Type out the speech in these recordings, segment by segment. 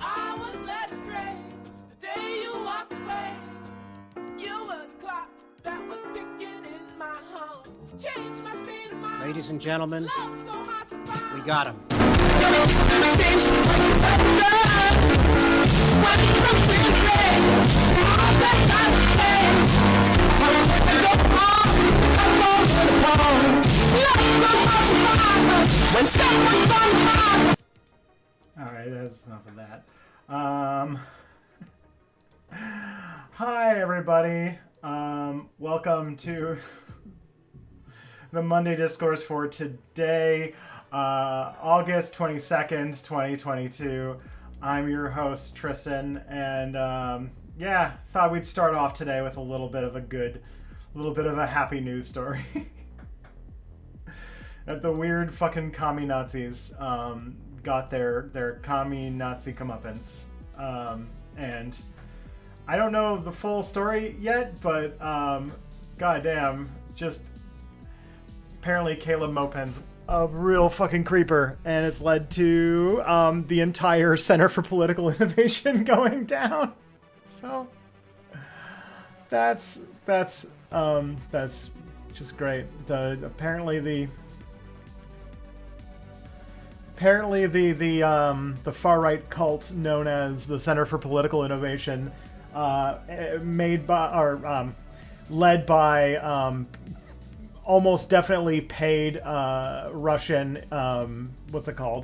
I was led astray the day you walked away. You were the clock that was ticking in my home. Changed my state of mind. Ladies and gentlemen, Love so hard to find. we got him. Alright, that's enough of that. Hi everybody. Welcome to the Monday Discourse for today, August 22nd, 2022. I'm your host, Tristan, and yeah, thought we'd start off today with a little bit of a happy news story. That the weird fucking commie Nazis got their commie Nazi comeuppance. And I don't know the full story yet, but goddamn, just apparently Caleb Maupin's a real fucking creeper, and it's led to the entire Center for Political Innovation going down. So that's just great. Apparently the far right cult known as the Center for Political Innovation, led by almost definitely paid Russian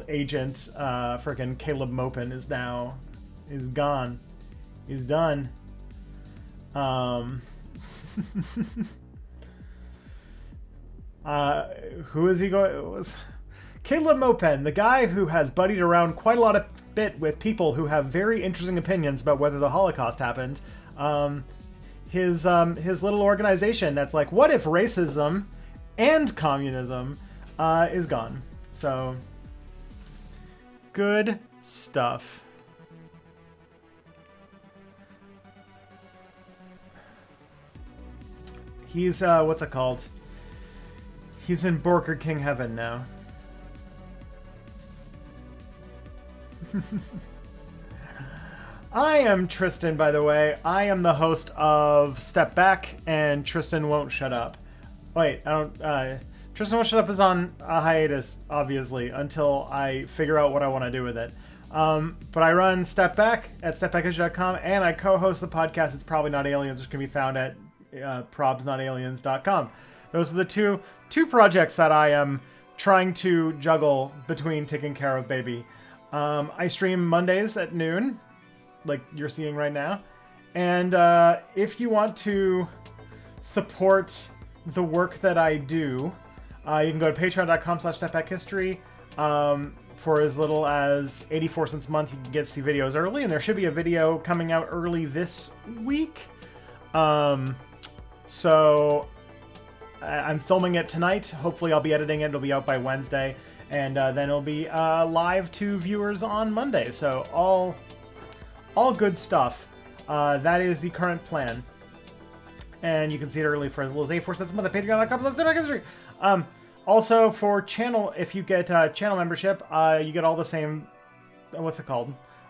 agent freaking Caleb Maupin is gone. He's done. Who is he going? Caleb Maupin, the guy who has buddied around quite a bit with people who have very interesting opinions about whether the Holocaust happened. His little organization that's like, what if racism and communism is gone. So good stuff. He's He's in Burger King heaven now. I am Tristan, by the way. I am the host of Step Back and Tristan Won't Shut Up. Wait, Tristan Won't Shut Up is on a hiatus, obviously, until I figure out what I want to do with it. But I run Step Back at stepbackhistory.com, and I co-host the podcast It's Probably Not Aliens, which can be found at probsnotaliens.com. Those are the two projects that I am trying to juggle between taking care of baby. I stream Mondays at noon, like you're seeing right now. And if you want to support the work that I do, you can go to patreon.com/stepbackhistory. For as little as 84 cents a month, you can get to see videos early, and there should be a video coming out early this week. So I'm filming it tonight. Hopefully I'll be editing it. It'll be out by Wednesday. And then it'll be live to viewers on Monday. So all good stuff. That is the current plan. And you can see it early for as little as 84 cents a month at patreon.com/stepbackhistory. Also for channel, if you get channel membership, you get all the same,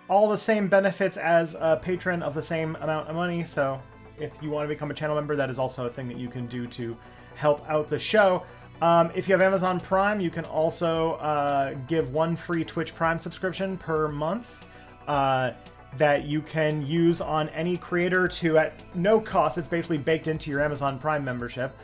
all the same benefits as a patron of the same amount of money. So if you want to become a channel member, that is also a thing that you can do to help out the show. If you have Amazon Prime, you can also give one free Twitch Prime subscription per month that you can use on any creator to, at no cost, it's basically baked into your Amazon Prime membership,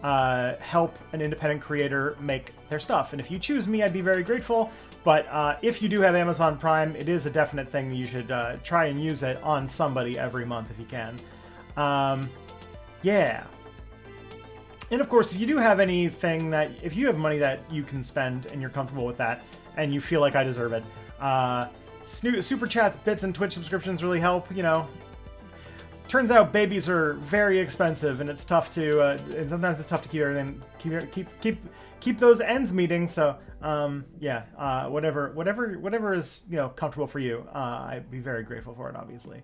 help an independent creator make their stuff. And if you choose me, I'd be very grateful. But if you do have Amazon Prime, it is a definite thing. You should try and use it on somebody every month if you can. Yeah. And of course, if you do have anything if you have money that you can spend and you're comfortable with that and you feel like I deserve it, super chats, bits, and Twitch subscriptions really help. You know, turns out babies are very expensive, and it's tough to, and sometimes it's tough to keep those ends meeting. So, yeah, whatever is comfortable for you, I'd be very grateful for it. Obviously.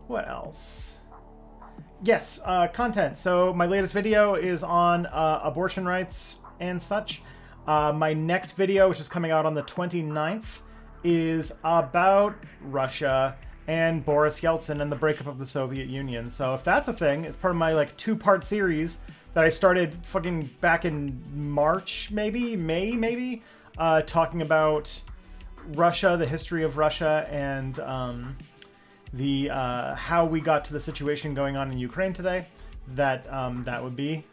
What else? Yes, content. So my latest video is on abortion rights and such. My next video, which is coming out on the 29th, is about Russia and Boris Yeltsin and the breakup of the Soviet Union. So if that's a thing, it's part of my like 2-part series that I started fucking back in March, maybe May, maybe, talking about Russia, the history of Russia, and the how we got to the situation going on in Ukraine today. That'll be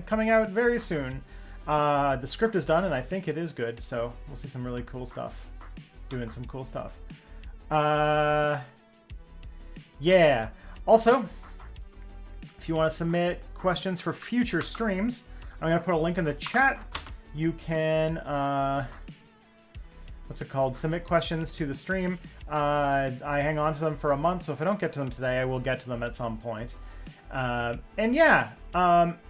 coming out very soon. The script is done, and I think it is good. So we'll see some really cool stuff. Doing some cool stuff. Yeah. Also, if you want to submit questions for future streams, I'm going to put a link in the chat. You can, what's it called? Submit questions to the stream. I hang on to them for a month, so if I don't get to them today, I will get to them at some point. And yeah,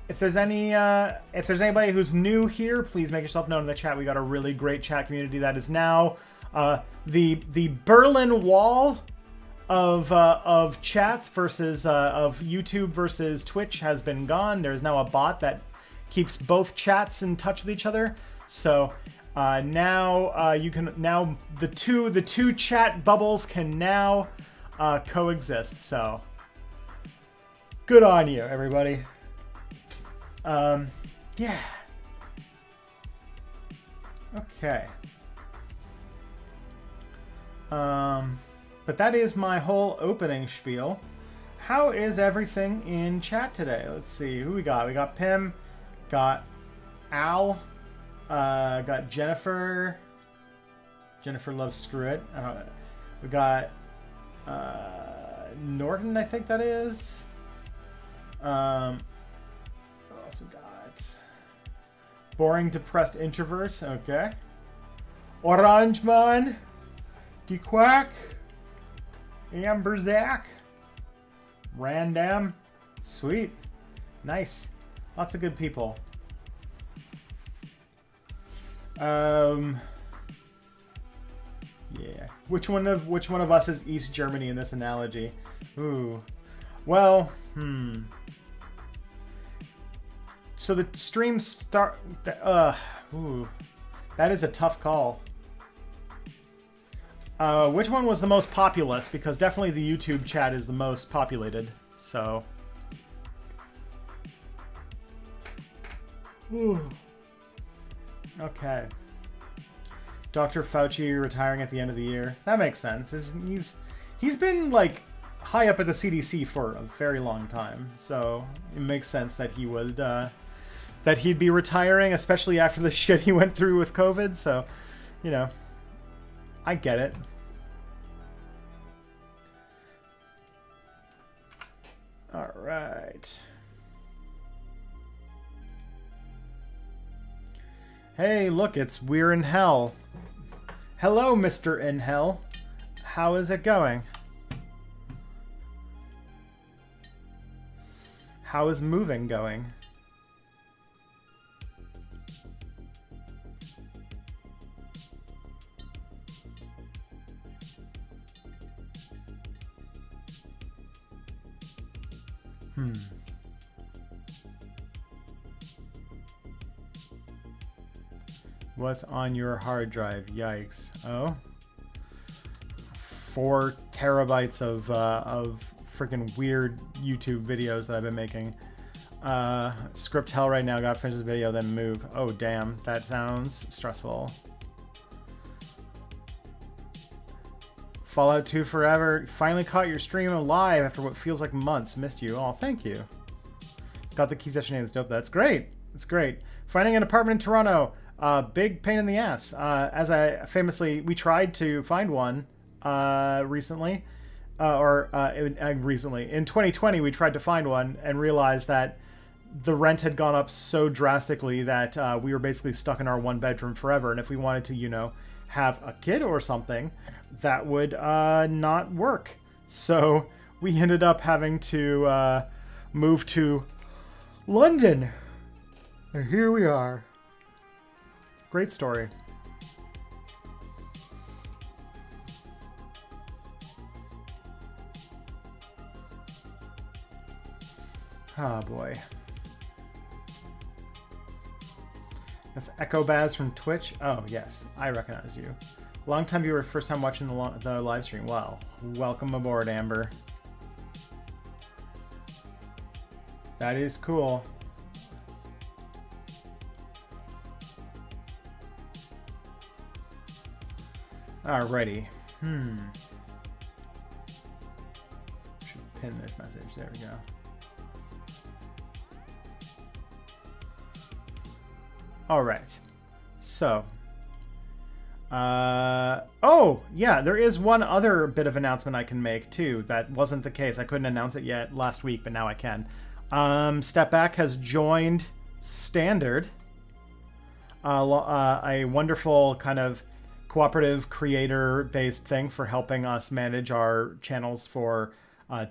if there's anybody who's new here, please make yourself known in the chat. We got a really great chat community that is now the Berlin Wall of chats versus of YouTube versus Twitch has been gone. There's now a bot that keeps both chats in touch with each other. So now you can the two chat bubbles can now coexist. So good on you, everybody. Yeah. Okay. But that is my whole opening spiel. How is everything in chat today? Let's see who we got. We got Pim, got Al, got Jennifer. Jennifer loves Screw It. We got Norton, I think that is. What else we got? Boring, depressed introvert. Okay. Orange Man. Die Quack. Amber Zach. Random. Sweet. Nice. Lots of good people. Yeah. Which one of us is East Germany in this analogy? Ooh. Well, So the stream start. Ooh. That is a tough call. Which one was the most populous? Because definitely the YouTube chat is the most populated. So. Ooh. Okay. Dr. Fauci retiring at the end of the year. That makes sense. He's been like high up at the CDC for a very long time, so it makes sense that he would that he'd be retiring, especially after the shit he went through with COVID. So, you know, I get it. All right. Hey, look, it's We're in Hell. Hello, Mr. In Hell. How is it going? How is moving going? What's on your hard drive? Yikes. Oh. 4 terabytes of freaking weird YouTube videos that I've been making. Script hell right now. Gotta finish this video, then move. Oh, damn. That sounds stressful. Fallout 2 forever. Finally caught your stream alive after what feels like months. Missed you. Oh, thank you. Got the key session name. It's dope. That's great. It's great. Finding an apartment in Toronto. Big pain in the ass. As we tried to find one recently. Recently. In 2020, we tried to find one and realized that the rent had gone up so drastically that we were basically stuck in our 1-bedroom forever. And if we wanted to, you know, have a kid or something, that would not work. So we ended up having to move to London. And here we are. Great story. Oh boy. That's Echo Baz from Twitch. Oh, yes. I recognize you. Long time viewer, first time watching the live stream. Wow. Welcome aboard, Amber. That is cool. Alrighty. Should pin this message. There we go. Alright. So. Oh, yeah, there is one other bit of announcement I can make, too. That wasn't the case. I couldn't announce it yet last week, but now I can. Step Back has joined Standard. A wonderful kind of cooperative creator-based thing for helping us manage our channels for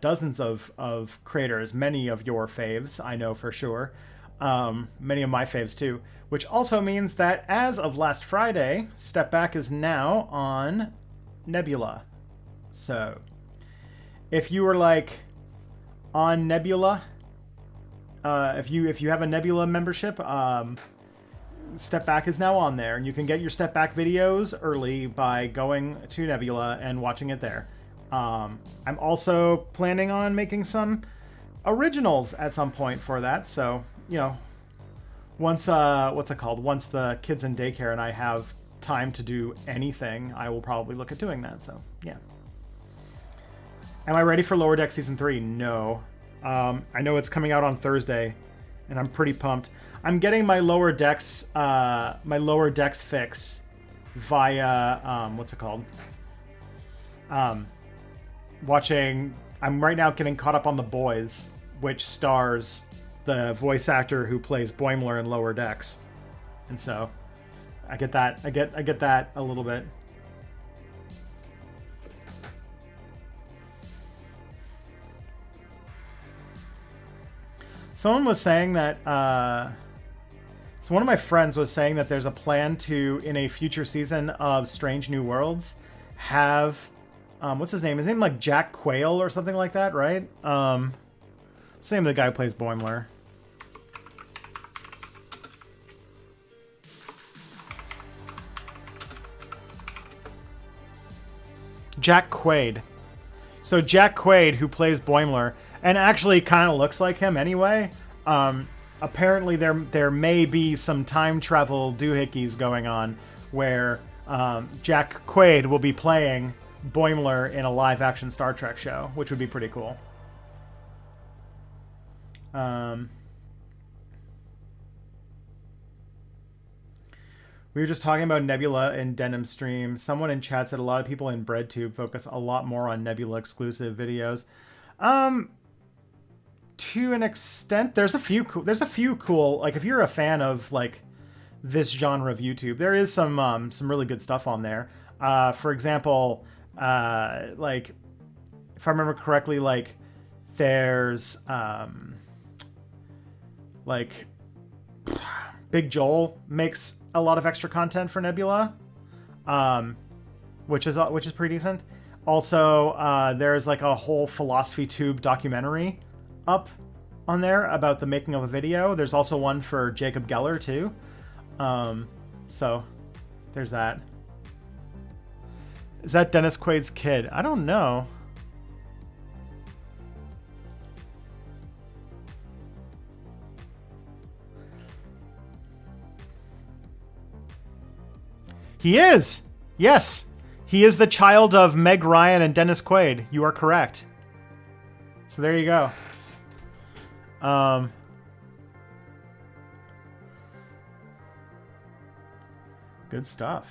dozens of creators. Many of your faves, I know for sure. Many of my faves too. Which also means that as of last Friday, Step Back is now on Nebula. So, if you were like on Nebula, if you have a Nebula membership, Step Back is now on there, and you can get your Step Back videos early by going to Nebula and watching it there. I'm also planning on making some originals at some point for that, so, you know, once once the kids in daycare and I have time to do anything, I will probably look at doing that. So yeah. Am I ready for Lower Decks Season 3? No. I know it's coming out on Thursday, and I'm pretty pumped. I'm getting my Lower Decks fix via I'm right now getting caught up on The Boys, which stars the voice actor who plays Boimler in Lower Decks. And so I get that a little bit. Someone was saying that so one of my friends was saying that there's a plan to, in a future season of Strange New Worlds, have what's his name? His name like Jack Quayle or something like that, right? What's the name of the guy who plays Boimler? Jack Quaid. So Jack Quaid, who plays Boimler, and actually kind of looks like him anyway. Apparently there may be some time travel doohickeys going on where Jack Quaid will be playing Boimler in a live-action Star Trek show, which would be pretty cool. We were just talking about Nebula in Denim Stream. Someone in chat said a lot of people in BreadTube focus a lot more on Nebula exclusive videos. To an extent, there's a few cool, like if you're a fan of like this genre of YouTube, there is some really good stuff on there. For example, like if I remember correctly, like there's like Big Joel makes a lot of extra content for Nebula, which is pretty decent. Also, there's like a whole Philosophy Tube documentary up on there about the making of a video. There's also one for Jacob Geller too. So there's that. Is that Dennis Quaid's kid? I don't know. He is! Yes! He is the child of Meg Ryan and Dennis Quaid. You are correct. So there you go. Good stuff.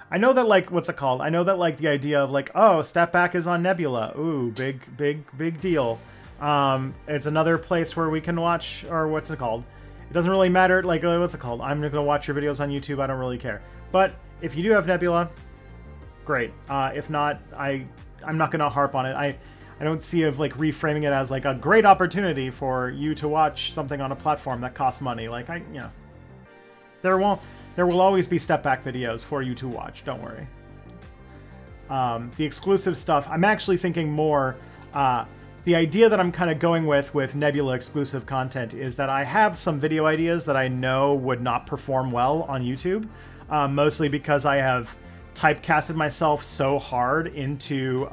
I know that, like, what's it called? I know that, like, the idea of, like, oh, Step Back is on Nebula. Ooh, big deal. It's another place where we can watch, or what's it called? It doesn't really matter, like, what's it called? I'm going to watch your videos on YouTube. I don't really care. But if you do have Nebula, great. If not, I'm not going to harp on it. I don't see of like reframing it as like a great opportunity for you to watch something on a platform that costs money. Like there will always be Step Back videos for you to watch. Don't worry. The exclusive stuff, I'm actually thinking more the idea that I'm kind of going with Nebula exclusive content is that I have some video ideas that I know would not perform well on YouTube, mostly because I have typecasted myself so hard into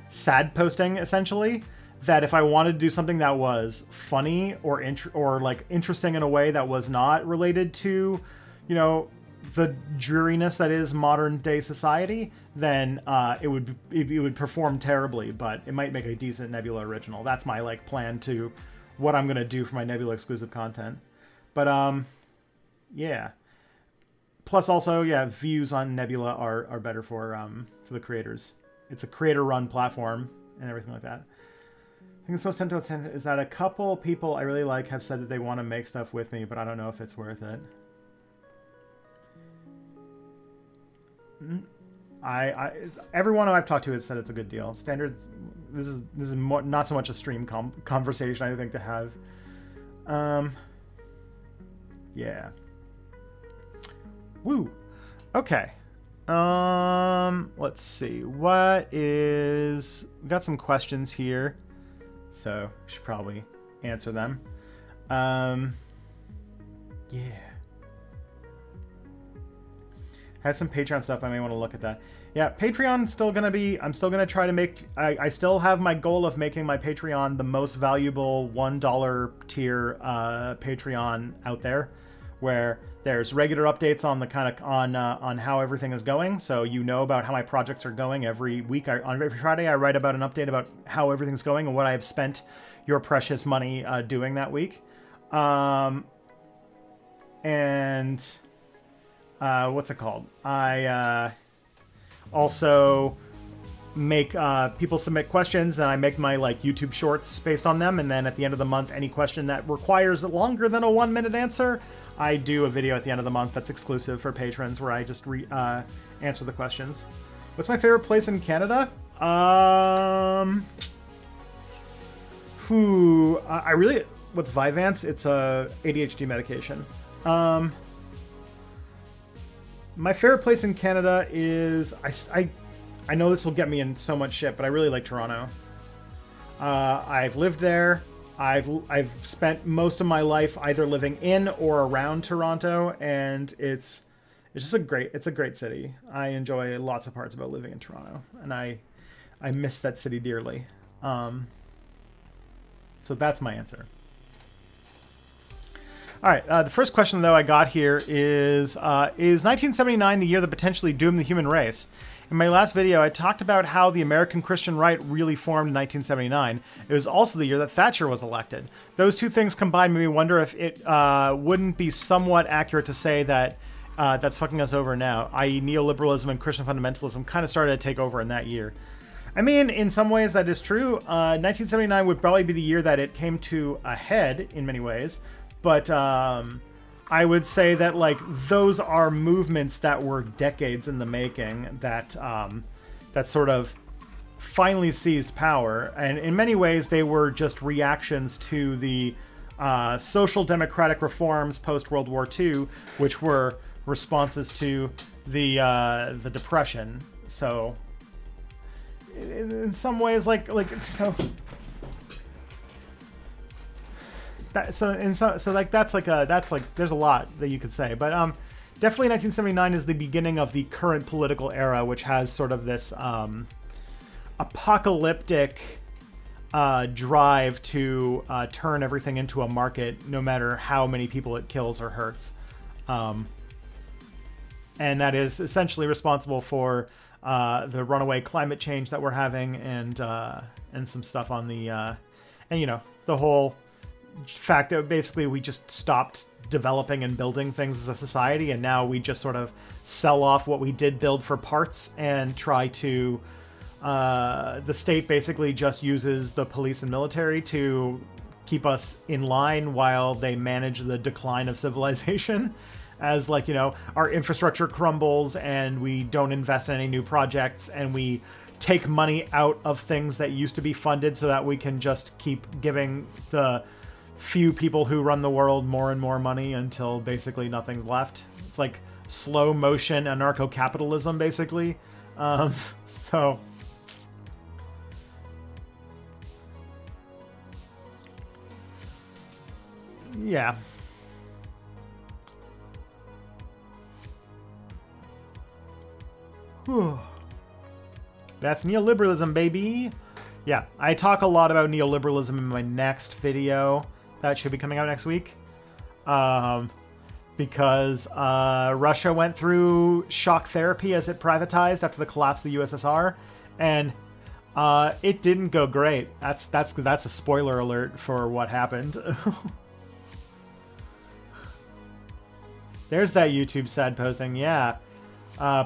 sad posting, essentially, that if I wanted to do something that was funny or like interesting in a way that was not related to, you know, the dreariness that is modern day society, then it would perform terribly, but it might make a decent Nebula original. That's my like plan to what I'm gonna do for my Nebula exclusive content. But yeah. Plus also, yeah, views on Nebula are better for the creators. It's a creator-run platform and everything like that. I think it's most tempting is that a couple people I really like have said that they want to make stuff with me, but I don't know if it's worth it. Everyone I've talked to has said it's a good deal. Standards. This is more, not so much a stream conversation I think to have. Yeah. Woo. Okay. Let's see. What is... We've got some questions here, so should probably answer them. Yeah. I have some Patreon stuff. I may want to look at that. Yeah, Patreon's still going to be... I'm still going to try to make... I still have my goal of making my Patreon the most valuable $1 tier Patreon out there, where there's regular updates on the kind of on how everything is going, so you know about how my projects are going every week. On every Friday, I write about an update about how everything's going and what I've spent your precious money doing that week. And what's it called? I also make people submit questions, and I make my like YouTube shorts based on them. And then at the end of the month, any question that requires longer than a 1-minute answer, I do a video at the end of the month that's exclusive for patrons where I just answer the questions. What's my favorite place in Canada? I really... What's Vyvanse? It's a ADHD medication. My favorite place in Canada is... I know this will get me in so much shit, but I really like Toronto. I've lived there. I've spent most of my life either living in or around Toronto, and it's just a great city. I enjoy lots of parts about living in Toronto, and I miss that city dearly. So that's my answer. All right, the first question though I got here is 1979 the year that potentially doomed the human race? In my last video, I talked about how the American Christian right really formed in 1979. It was also the year that Thatcher was elected. Those two things combined made me wonder if it wouldn't be somewhat accurate to say that that's fucking us over now, i.e. neoliberalism and Christian fundamentalism kind of started to take over in that year. I mean, in some ways that is true. 1979 would probably be the year that it came to a head in many ways, but I would say that like those are movements that were decades in the making that that sort of finally seized power, and in many ways they were just reactions to the social democratic reforms post World War II, which were responses to the Depression. So in some ways, like so. That's like there's a lot that you could say, but definitely 1979 is the beginning of the current political era, which has sort of this apocalyptic drive to turn everything into a market, no matter how many people it kills or hurts, and that is essentially responsible for the runaway climate change that we're having, and some stuff on the and you know the whole fact that basically we just stopped developing and building things as a society, and now we just sort of sell off what we did build for parts and try to the state basically just uses the police and military to keep us in line while they manage the decline of civilization, as like, you know, our infrastructure crumbles and we don't invest in any new projects, and we take money out of things that used to be funded so that we can just keep giving the few people who run the world more and more money until basically nothing's left. It's like slow motion anarcho-capitalism, basically. So Yeah. Whew. That's neoliberalism, baby. Yeah, I talk a lot about neoliberalism in my next video. That should be coming out next week. Because Russia went through shock therapy as it privatized after the collapse of the USSR, and it didn't go great. That's a spoiler alert for what happened. There's that YouTube sad posting. Yeah,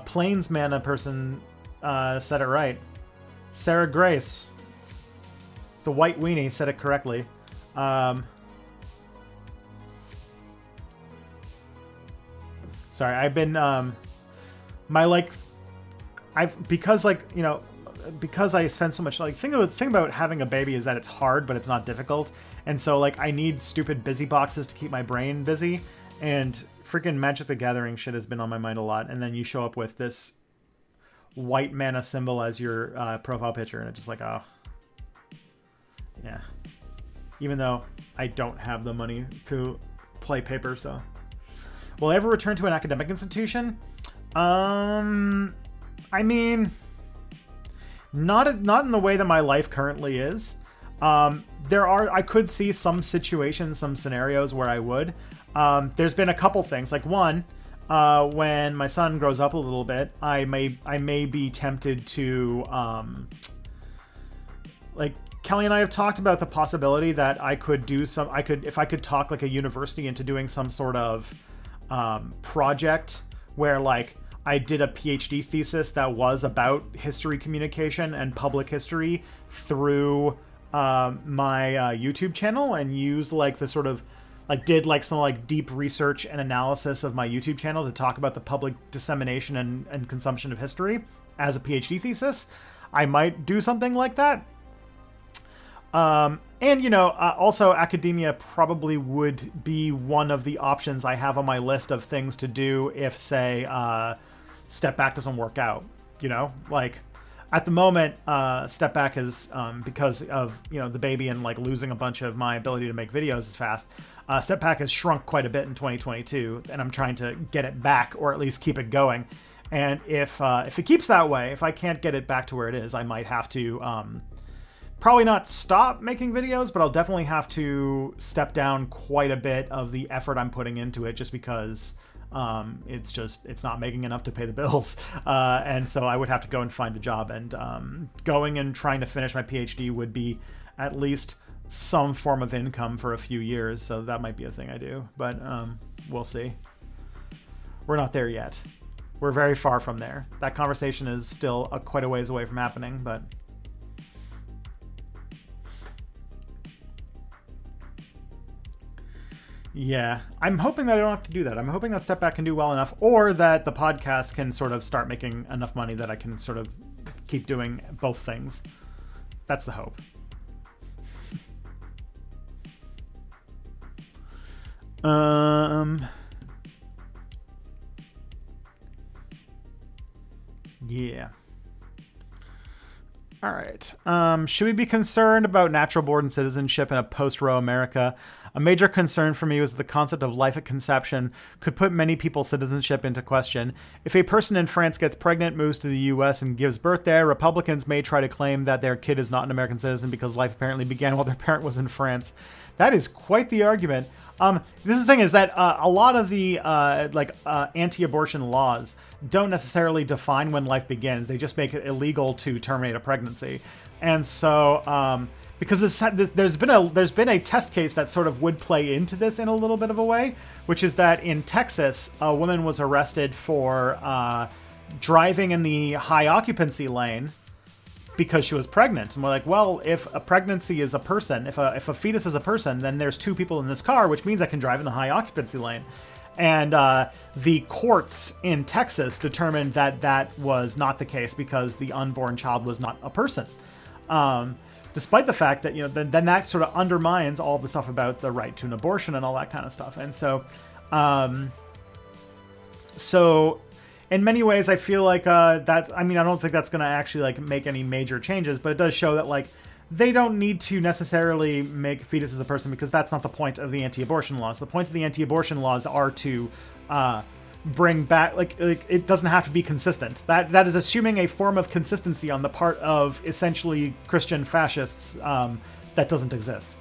Plains Mana person said it right. Sarah Grace, the white weenie, said it correctly. Sorry, I've been because I spend so much thing about having a baby is that it's hard, but it's not difficult, and so like I need stupid busy boxes to keep my brain busy, and freaking Magic the Gathering shit has been on my mind a lot. And then you show up with this white mana symbol as your profile picture, and it's just like, oh yeah. Even though I don't have the money to play paper, so. Will I ever return to an academic institution? I mean, not in the way that my life currently is. I could see some situations, some scenarios where I would. There's been a couple things. Like one, when my son grows up a little bit, I may be tempted to, like Kelly and I have talked about the possibility that if I could talk like a university into doing some sort of project where like I did a PhD thesis that was about history communication and public history through my YouTube channel, and used like the sort of like did like some like deep research and analysis of my YouTube channel to talk about the public dissemination and consumption of history as a PhD thesis. I might do something like that. And, also academia probably would be one of the options I have on my list of things to do if, say, Step Back doesn't work out. Like at the moment, Step Back is, because of, the baby and like losing a bunch of my ability to make videos as fast. Step Back has shrunk quite a bit in 2022, and I'm trying to get it back, or at least keep it going. And if it keeps that way, if I can't get it back to where it is, I might have to, probably not stop making videos, but I'll definitely have to step down quite a bit of the effort I'm putting into it, just because it's not making enough to pay the bills. And so I would have to go and find a job, and going and trying to finish my PhD would be at least some form of income for a few years. So that might be a thing I do, but we'll see. We're not there yet. We're very far from there. That conversation is still quite a ways away from happening, but yeah, I'm hoping that I don't have to do that. I'm hoping that Step Back can do well enough, or that the podcast can sort of start making enough money that I can sort of keep doing both things. That's the hope. Yeah. All right. Should we be concerned about natural-born citizenship in a post-Roe America? A major concern for me was that the concept of life at conception could put many people's citizenship into question. If a person in France gets pregnant, moves to the U.S., and gives birth there, Republicans may try to claim that their kid is not an American citizen because life apparently began while their parent was in France. That is quite the argument. This is the thing, is that a lot of the anti-abortion laws don't necessarily define when life begins. They just make it illegal to terminate a pregnancy. And so because there's been a test case that sort of would play into this in a little bit of a way, which is that in Texas, a woman was arrested for driving in the high occupancy lane because she was pregnant. And we're like, well, if a pregnancy is a person, if a fetus is a person, then there's two people in this car, which means I can drive in the high occupancy lane. And the courts in Texas determined that that was not the case because the unborn child was not a person. Despite the fact that, then that sort of undermines all the stuff about the right to an abortion and all that kind of stuff. And so, in many ways, I feel like I don't think that's going to actually make any major changes, but it does show that they don't need to necessarily make fetuses a person because that's not the point of the anti-abortion laws. The point of the anti-abortion laws are to bring back, like it doesn't have to be consistent. That is assuming a form of consistency on the part of essentially Christian fascists that doesn't exist.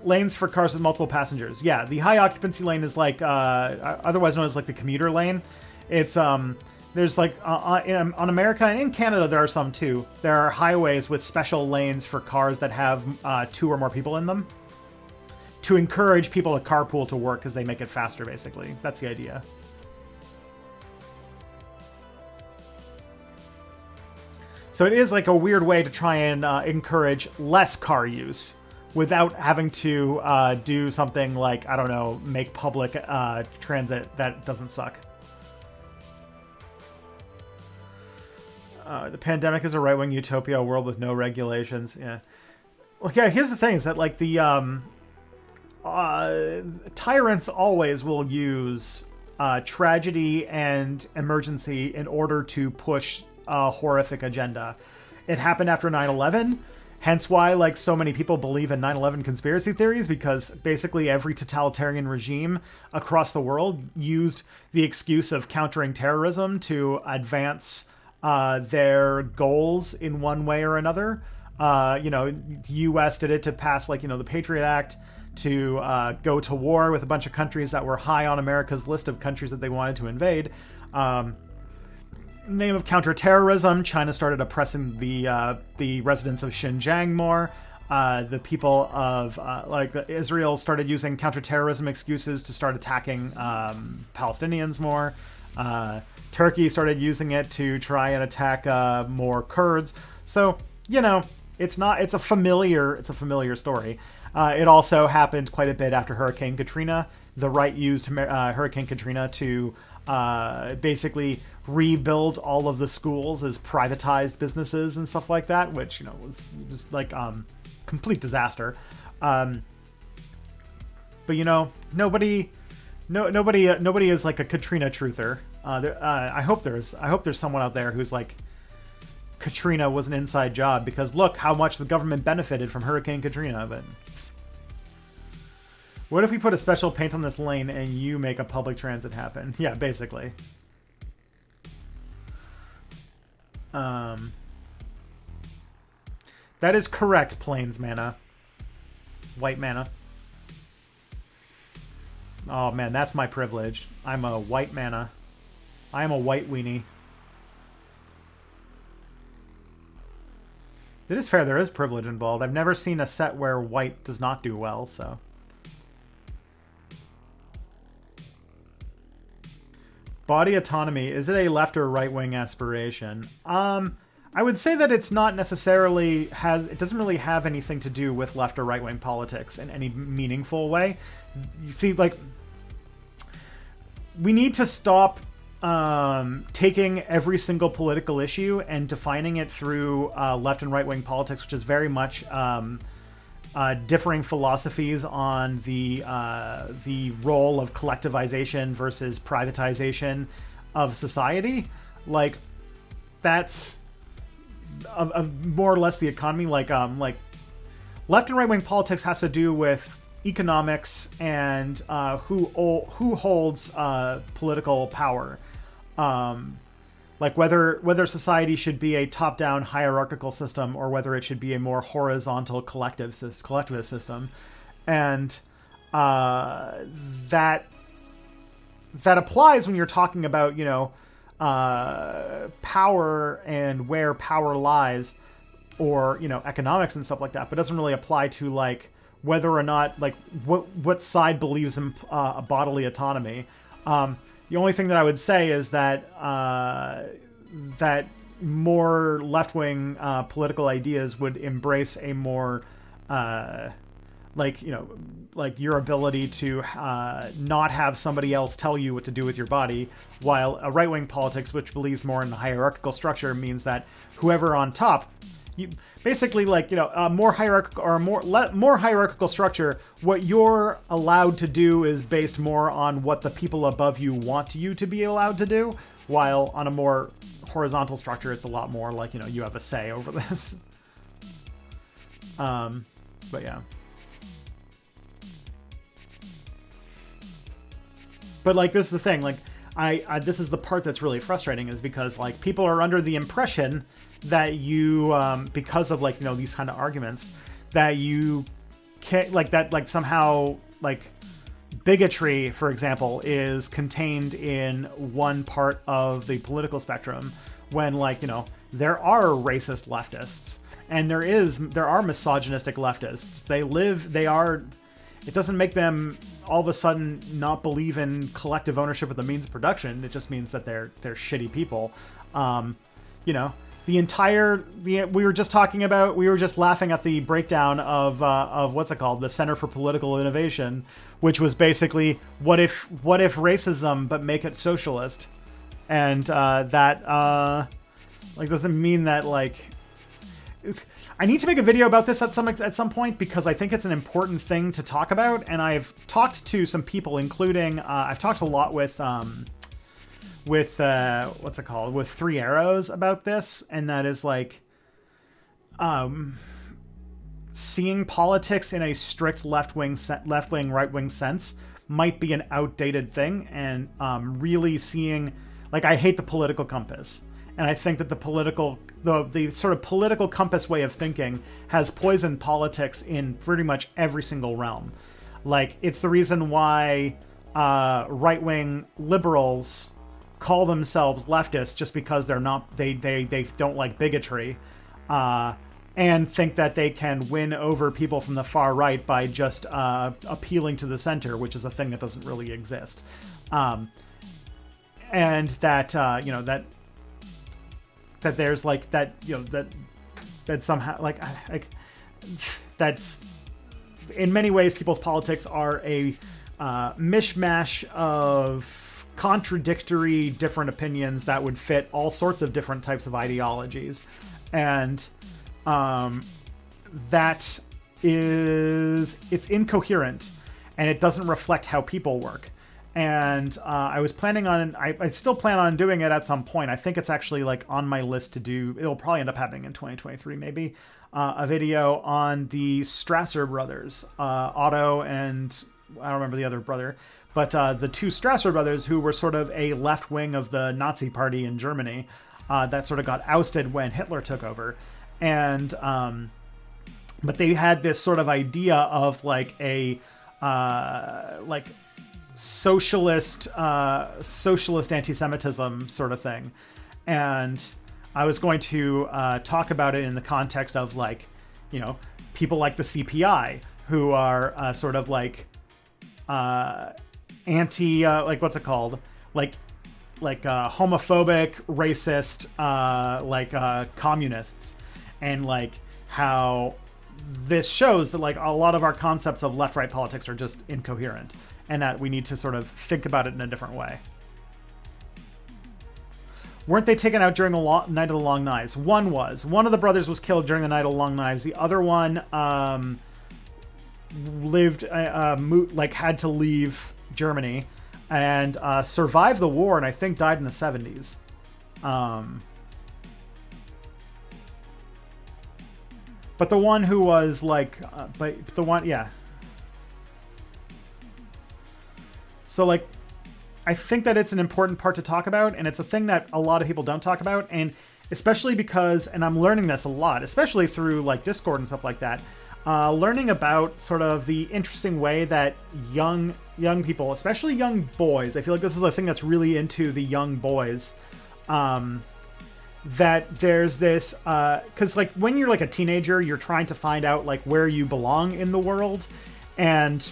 Lanes for cars with multiple passengers. Yeah, the high occupancy lane is like, otherwise known as like the commuter lane. It's, there's like, on America and in Canada there are some too. There are highways with special lanes for cars that have 2 or more people in them, to encourage people to carpool to work because they make it faster, basically. That's the idea. So it is like a weird way to try and encourage less car use without having to do something like, I don't know, make public transit that doesn't suck. The pandemic is a right-wing utopia, a world with no regulations. Yeah. Well, yeah, here's the thing, is that like the tyrants always will use tragedy and emergency in order to push a horrific agenda. It happened after 9/11, hence why like so many people believe in 9/11 conspiracy theories, because basically every totalitarian regime across the world used the excuse of countering terrorism to advance their goals in one way or another. The U.S. did it to pass like, the Patriot Act, to go to war with a bunch of countries that were high on America's list of countries that they wanted to invade. Name of counterterrorism, China started oppressing the residents of Xinjiang more. The people of Israel started using counterterrorism excuses to start attacking Palestinians more. Turkey started using it to try and attack more Kurds. So it's a familiar story. It also happened quite a bit after Hurricane Katrina. The right used Hurricane Katrina to basically rebuild all of the schools as privatized businesses and stuff like that, which was just like complete disaster. But nobody is like a Katrina truther. I hope there's someone out there who's like, Katrina was an inside job because look how much the government benefited from Hurricane Katrina. But what if we put a special paint on this lane and you make a public transit happen? Yeah, basically. That is correct, Plains Mana. White Mana. Oh man, that's my privilege. I'm a white mana. I am a white weenie. It is fair, there is privilege involved. I've never seen a set where white does not do well, so. Body autonomy, is it a left or right-wing aspiration? I would say that it's not necessarily it doesn't really have anything to do with left or right-wing politics in any meaningful way. You see, like, we need to stop taking every single political issue and defining it through left and right-wing politics, which is very much differing philosophies on the role of collectivization versus privatization of society. Like, that's more or less the economy. Like left and right-wing politics has to do with economics and who holds political power. Like whether society should be a top-down hierarchical system or whether it should be a more horizontal collectivist system, and that applies when you're talking about power and where power lies, or economics and stuff like that, but doesn't really apply to like whether or not like what side believes in bodily autonomy. The only thing that I would say is that that more left-wing political ideas would embrace a more like your ability to not have somebody else tell you what to do with your body, while a right-wing politics, which believes more in the hierarchical structure, means that whoever on top, you basically more hierarchical or more hierarchical structure. What you're allowed to do is based more on what the people above you want you to be allowed to do, while on a more horizontal structure, it's a lot more like, you know, you have a say over this. But yeah. But like, this is the thing, like, I this is the part that's really frustrating, is because like people are under the impression that you, because of like, you know, these kind of arguments, that you can't, like, that like somehow like bigotry, for example, is contained in one part of the political spectrum, when, like, you know, there are racist leftists, and there are misogynistic leftists. It doesn't make them all of a sudden not believe in collective ownership of the means of production. It just means that they're shitty people. You know, we were just laughing at the breakdown of what's it called, the Center for Political Innovation, which was basically, what if racism, but make it socialist, and that like doesn't mean that, like, I need to make a video about this at some point, because I think it's an important thing to talk about, and I've talked to some people, including I've talked a lot with what's it called, with Three Arrows about this, and that is like seeing politics in a strict left-wing right-wing sense might be an outdated thing, and really seeing, like, I hate the political compass. And I think that the sort of political compass way of thinking has poisoned politics in pretty much every single realm. Like, it's the reason why right-wing liberals call themselves leftists, just because they don't like bigotry, and think that they can win over people from the far right by just appealing to the center, which is a thing that doesn't really exist. And that, you know, that there's like that, you know, that somehow like that's, in many ways, people's politics are a mishmash of contradictory different opinions that would fit all sorts of different types of ideologies, and it's incoherent, and it doesn't reflect how people work. And I still plan on doing it at some point. I think it's actually like on my list to do. It'll probably end up happening in 2023, maybe. A video on the Strasser brothers, Otto and I don't remember the other brother, but the two Strasser brothers, who were sort of a left wing of the Nazi party in Germany, that sort of got ousted when Hitler took over. And but they had this sort of idea of like a like socialist anti-Semitism sort of thing, and I was going to talk about it in the context of, like, you know, people like the CPI, who are sort of like anti like what's it called, like homophobic, racist, like communists, and like how this shows that like a lot of our concepts of left-right politics are just incoherent, and that we need to sort of think about it in a different way. Weren't they taken out during the Night of the Long Knives? One of the brothers was killed during the Night of the Long Knives. The other one lived, like had to leave Germany and survived the war, and I think died in the 70s. But the one who was like, yeah. So like, I think that it's an important part to talk about, and it's a thing that a lot of people don't talk about, and especially because, and I'm learning this a lot, especially through like Discord and stuff like that, learning about sort of the interesting way that young people, especially young boys, I feel like this is a thing that's really into the young boys, that there's this, because like when you're like a teenager, you're trying to find out like where you belong in the world, and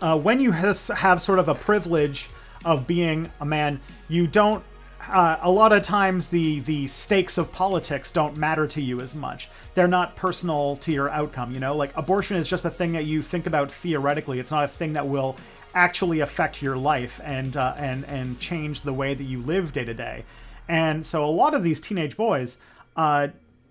when you have sort of a privilege of being a man, you don't, a lot of times the stakes of politics don't matter to you as much. They're not personal to your outcome, you know? Like, abortion is just a thing that you think about theoretically. It's not a thing that will actually affect your life and change the way that you live day to day. And so a lot of these teenage boys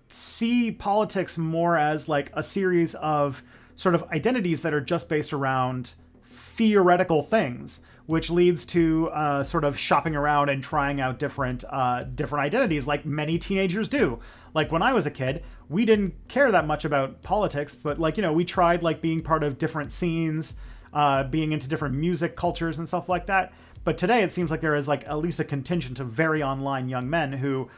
see politics more as like a series of sort of identities that are just based around theoretical things, which leads to sort of shopping around and trying out different identities, like many teenagers do. Like when I was a kid, we didn't care that much about politics, but like, you know, we tried like being part of different scenes, being into different music cultures and stuff like that. But today it seems like there is like at least a contingent of very online young men who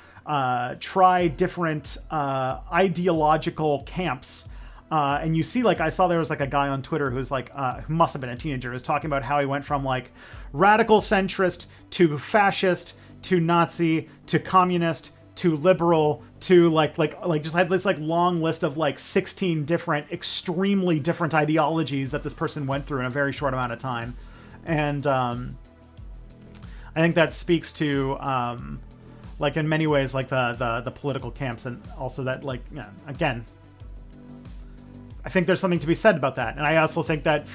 try different ideological camps. And you see, like, I saw there was like a guy on Twitter who's like, who must have been a teenager, who's talking about how he went from like radical centrist to fascist to Nazi to communist to liberal to like just had this like long list of like 16 different, extremely different ideologies that this person went through in a very short amount of time. And I think that speaks to like in many ways like the political camps, and also that like, you know, again, I think there's something to be said about that. And I also think that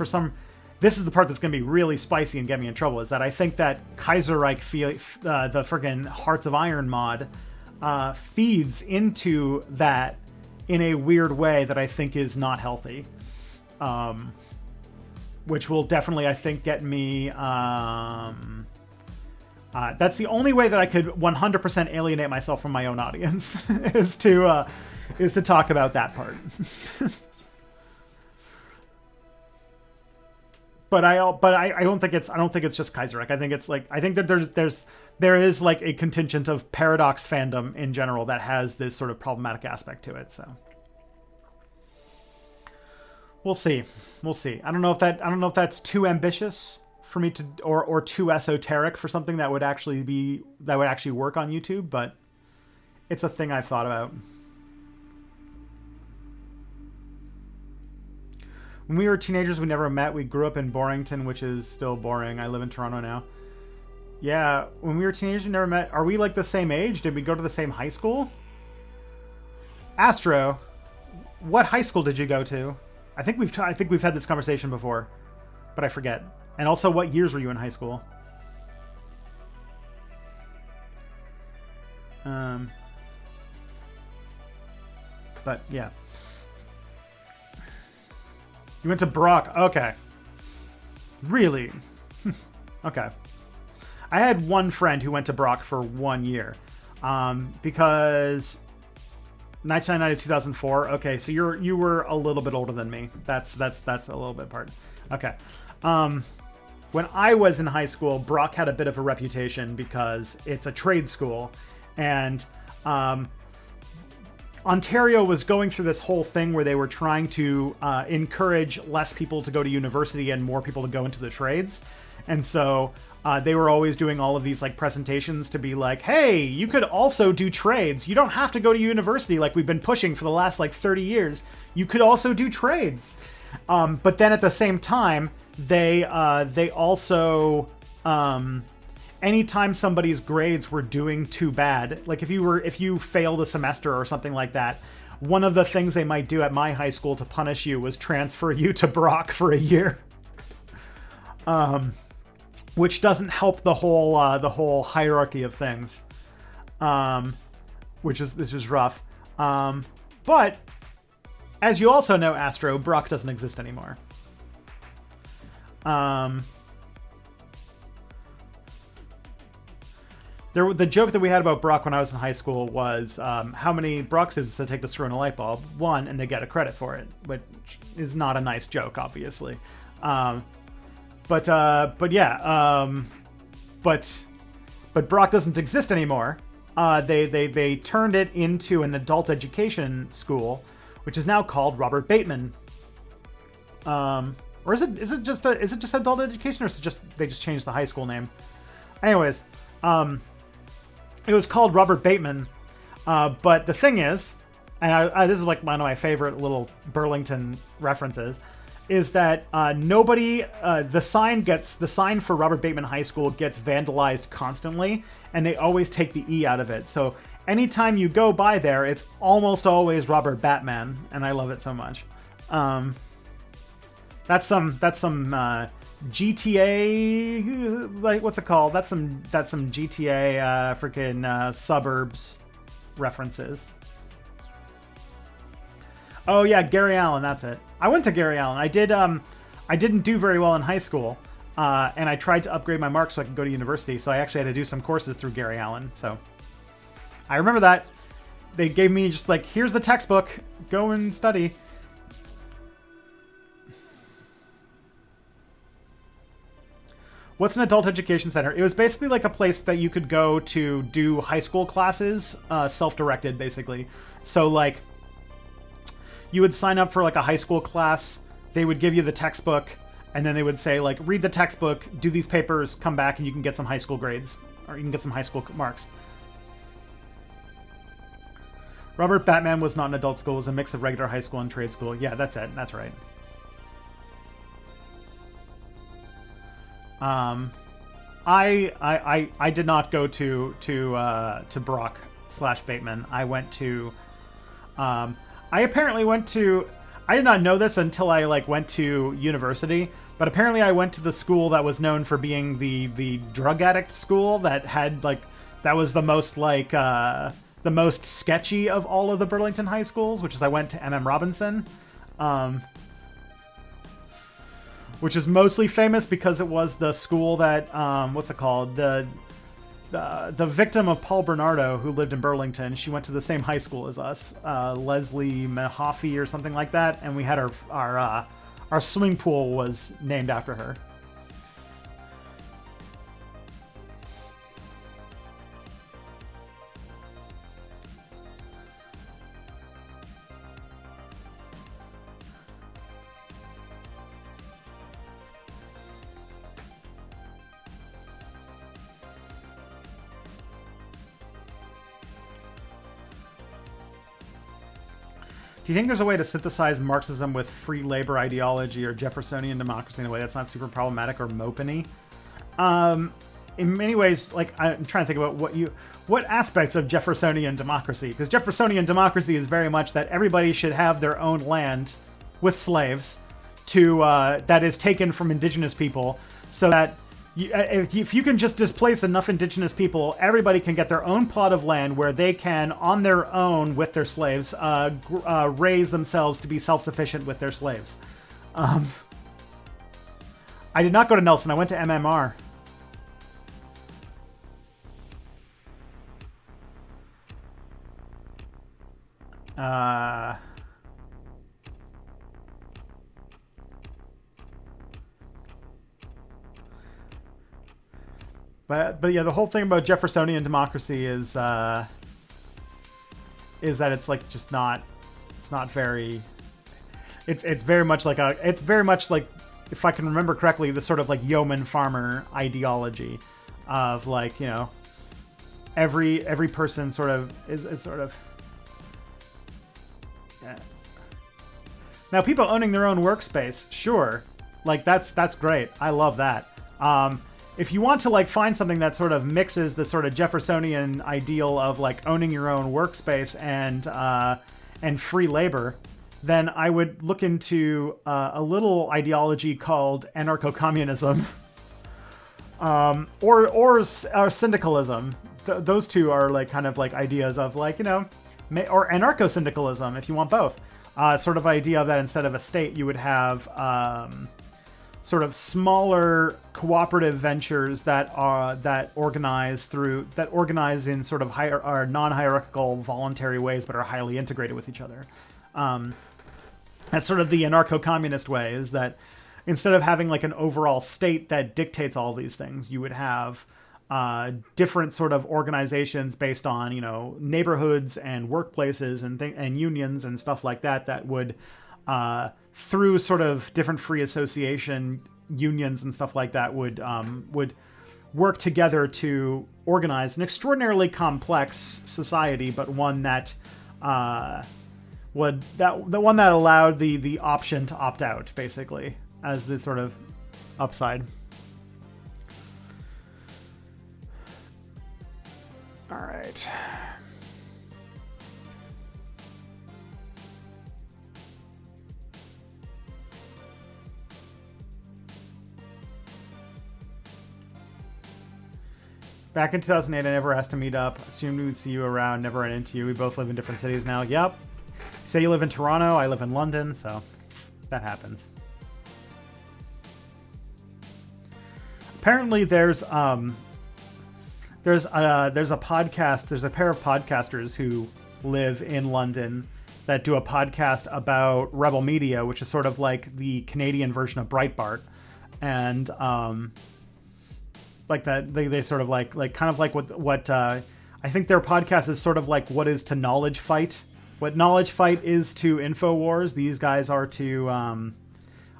this is the part that's going to be really spicy and get me in trouble, is that I think that Kaiserreich, the friggin' Hearts of Iron mod, feeds into that in a weird way that I think is not healthy. Which will definitely, I think, get me... that's the only way that I could 100% alienate myself from my own audience, is to talk about that part. But I don't think it's just Kaiserreich. I think it's like, I think that there is like a contingent of Paradox fandom in general that has this sort of problematic aspect to it. So we'll see. I don't know if that's too ambitious for me to, or too esoteric for something that would actually work on YouTube, but it's a thing I've thought about. When we were teenagers, we never met. We grew up in Borington, which is still boring. I live in Toronto now. Yeah, when we were teenagers, we never met. Are we like the same age? Did we go to the same high school? Astro, what high school did you go to? I think we've had this conversation before, but I forget. And also, what years were you in high school? But yeah. You went to Brock. Okay. Really? Okay. I had one friend who went to Brock for 1 year. Because 1999 to 2004. Okay, so you were a little bit older than me. That's a little bit part. Okay. When I was in high school, Brock had a bit of a reputation because it's a trade school, and Ontario was going through this whole thing where they were trying to encourage less people to go to university and more people to go into the trades. And so they were always doing all of these like presentations to be like, hey, you could also do trades. You don't have to go to university like we've been pushing for the last like 30 years. You could also do trades. But then at the same time, they also... anytime somebody's grades were doing too bad, like if you failed a semester or something like that, one of the things they might do at my high school to punish you was transfer you to Brock for a year. Which doesn't help the whole hierarchy of things. This is rough. But as you also know, Astro, Brock doesn't exist anymore. The joke that we had about Brock when I was in high school was how many Brock students does it take to screw in a light bulb? One, and they get a credit for it, which is not a nice joke, obviously. But Brock doesn't exist anymore. They turned it into an adult education school, which is now called Robert Bateman. Or is it just adult education, or is it just they just changed the high school name? Anyways, it was called Robert Bateman, but the thing is, and this is like one of my favorite little Burlington references, is that the sign for Robert Bateman High School gets vandalized constantly, and they always take the E out of it. So anytime you go by there, it's almost always Robert Batman, and I love it so much. That's some GTA, like, what's it called? That's some GTA freaking suburbs references. Oh yeah, Gary Allen, that's it. I went to Gary Allen. I I didn't do very well in high school, and I tried to upgrade my marks so I could go to university. So I actually had to do some courses through Gary Allen. So I remember that. They gave me just like, here's the textbook, go and study. What's an adult education center? It was basically like a place that you could go to do high school classes, self-directed basically. So like, you would sign up for like a high school class, they would give you the textbook, and then they would say like, read the textbook, do these papers, come back and you can get some high school grades, or you can get some high school marks. Robert Batman was not an adult school, it was a mix of regular high school and trade school. Yeah, that's it, that's right. I did not go to Brock / Bateman. I went to, I apparently went to, I did not know this until I like went to university, but apparently I went to the school that was known for being the drug addict school that had like, that was the most like, the most sketchy of all of the Burlington high schools, which is I went to M.M. Robinson. Which is mostly famous because it was the school that, what's it called? The victim of Paul Bernardo, who lived in Burlington, she went to the same high school as us, Leslie Mahaffey or something like that, and we had our swimming pool was named after her. Do you think there's a way to synthesize Marxism with free labor ideology or Jeffersonian democracy in a way that's not super problematic or mopey? In many ways, like I'm trying to think about what aspects of Jeffersonian democracy, because Jeffersonian democracy is very much that everybody should have their own land with slaves to that is taken from indigenous people, so that if you can just displace enough indigenous people, everybody can get their own plot of land where they can, on their own with their slaves, raise themselves to be self-sufficient with their slaves. I did not go to Nelson. I went to MMR. But yeah, the whole thing about Jeffersonian democracy is that it's like just not, it's not very, it's very much like if I can remember correctly, the sort of like yeoman farmer ideology of like, you know, every person sort of is sort of, yeah. Now people owning their own workspace, sure, like that's great. I love that. If you want to like find something that sort of mixes the sort of Jeffersonian ideal of like owning your own workspace and free labor, then I would look into a little ideology called anarcho-communism, or syndicalism. Those two are like kind of like ideas of like, you know, or anarcho-syndicalism if you want both. Sort of idea that instead of a state, you would have sort of smaller cooperative ventures that organize in sort of non-hierarchical voluntary ways, but are highly integrated with each other. That's sort of the anarcho-communist way, is that instead of having like an overall state that dictates all these things, you would have different sort of organizations based on, you know, neighborhoods and workplaces and unions and stuff like that, that would through sort of different free association unions and stuff like that would work together to organize an extraordinarily complex society, but one that one that allowed the option to opt out, basically, as the sort of upside. All right. Back in 2008, I never asked to meet up. Assumed we would see you around, never ran into you. We both live in different cities now. Yep. You say you live in Toronto, I live in London, so that happens. apparently there's a podcast. There's a pair of podcasters who live in London that do a podcast about Rebel Media, which is sort of like the Canadian version of Breitbart, and like that they sort of like kind of like what I think their podcast is sort of like what is to Knowledge Fight. What Knowledge Fight is to InfoWars, these guys are to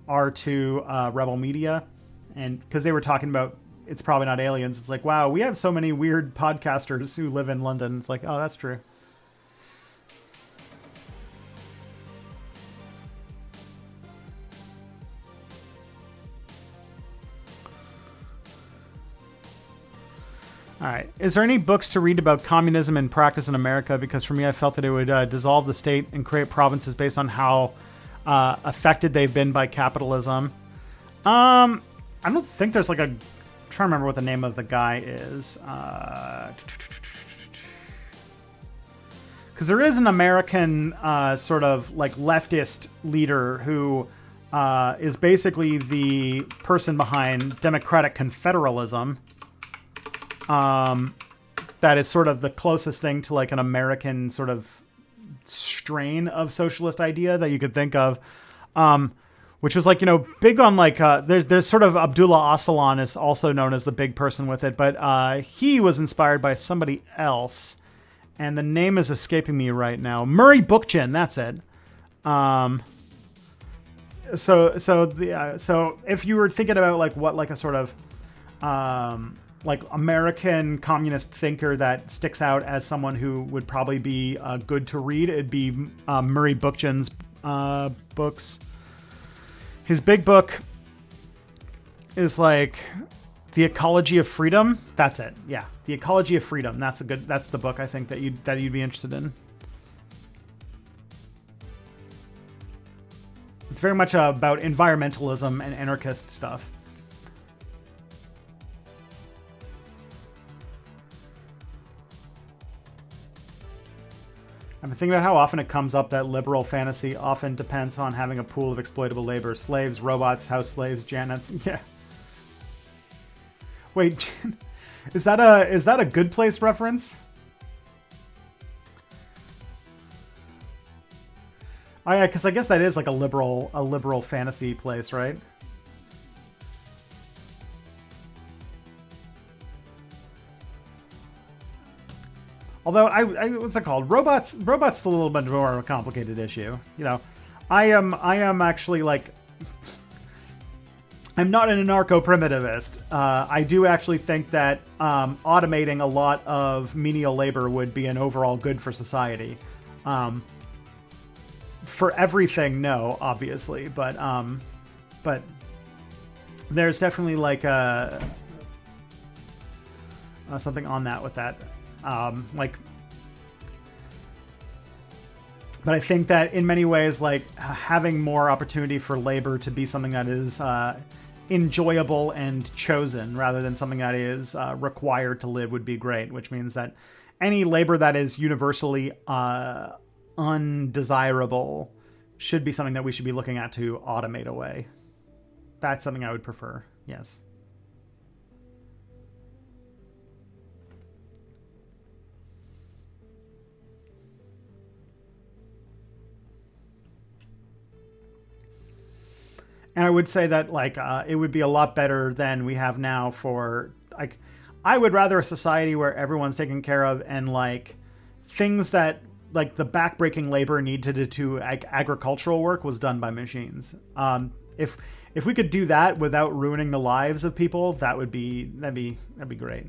Rebel Media, and because they were talking about it's probably not aliens. It's like, wow, we have so many weird podcasters who live in London. It's like, oh, that's true. All right. Is there any books to read about communism in practice in America? Because for me, I felt that it would dissolve the state and create provinces based on how affected they've been by capitalism. I don't think there's like a... I'm trying to remember what the name of the guy is. Because there is an American sort of like leftist leader who is basically the person behind democratic confederalism. That is sort of the closest thing to like an American sort of strain of socialist idea that you could think of. Which was like, you know, big on like, there's sort of Abdullah Öcalan is also known as the big person with it, but he was inspired by somebody else, and the name is escaping me right now. Murray Bookchin, that's it. So if you were thinking about like what like a sort of like American communist thinker that sticks out as someone who would probably be good to read, it'd be Murray Bookchin's books. His big book is like The Ecology of Freedom. That's it. Yeah, The Ecology of Freedom. That's the book I think that you'd be interested in. It's very much about environmentalism and anarchist stuff. I've been thinking about how often it comes up that liberal fantasy often depends on having a pool of exploitable labor. Slaves, robots, house slaves, janets. Yeah. Wait, is that a Good Place reference? Oh yeah, because I guess that is like a liberal fantasy place, right? Although what's it called? Robots a little bit more of a complicated issue. You know, I am actually like, I'm not an anarcho-primitivist. I do actually think that automating a lot of menial labor would be an overall good for society. For everything, no, obviously, but there's definitely like something on that with that. But I think that in many ways, like having more opportunity for labor to be something that is enjoyable and chosen rather than something that is required to live would be great, which means that any labor that is universally undesirable should be something that we should be looking at to automate away. That's something I would prefer. Yes. And I would say that like it would be a lot better than we have now for like, I would rather a society where everyone's taken care of and like things that like the backbreaking labor needed to do agricultural work was done by machines. If we could do that without ruining the lives of people, that'd be great.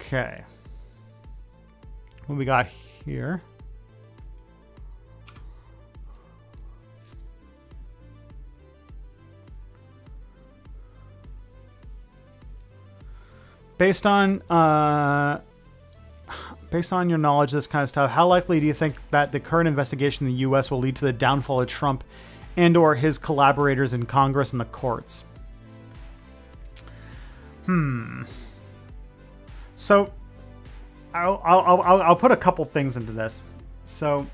Okay. What we got here? Based on your knowledge of this kind of stuff, how likely do you think that the current investigation in the U.S. will lead to the downfall of Trump and or his collaborators in Congress and the courts? So I'll put a couple things into this. So,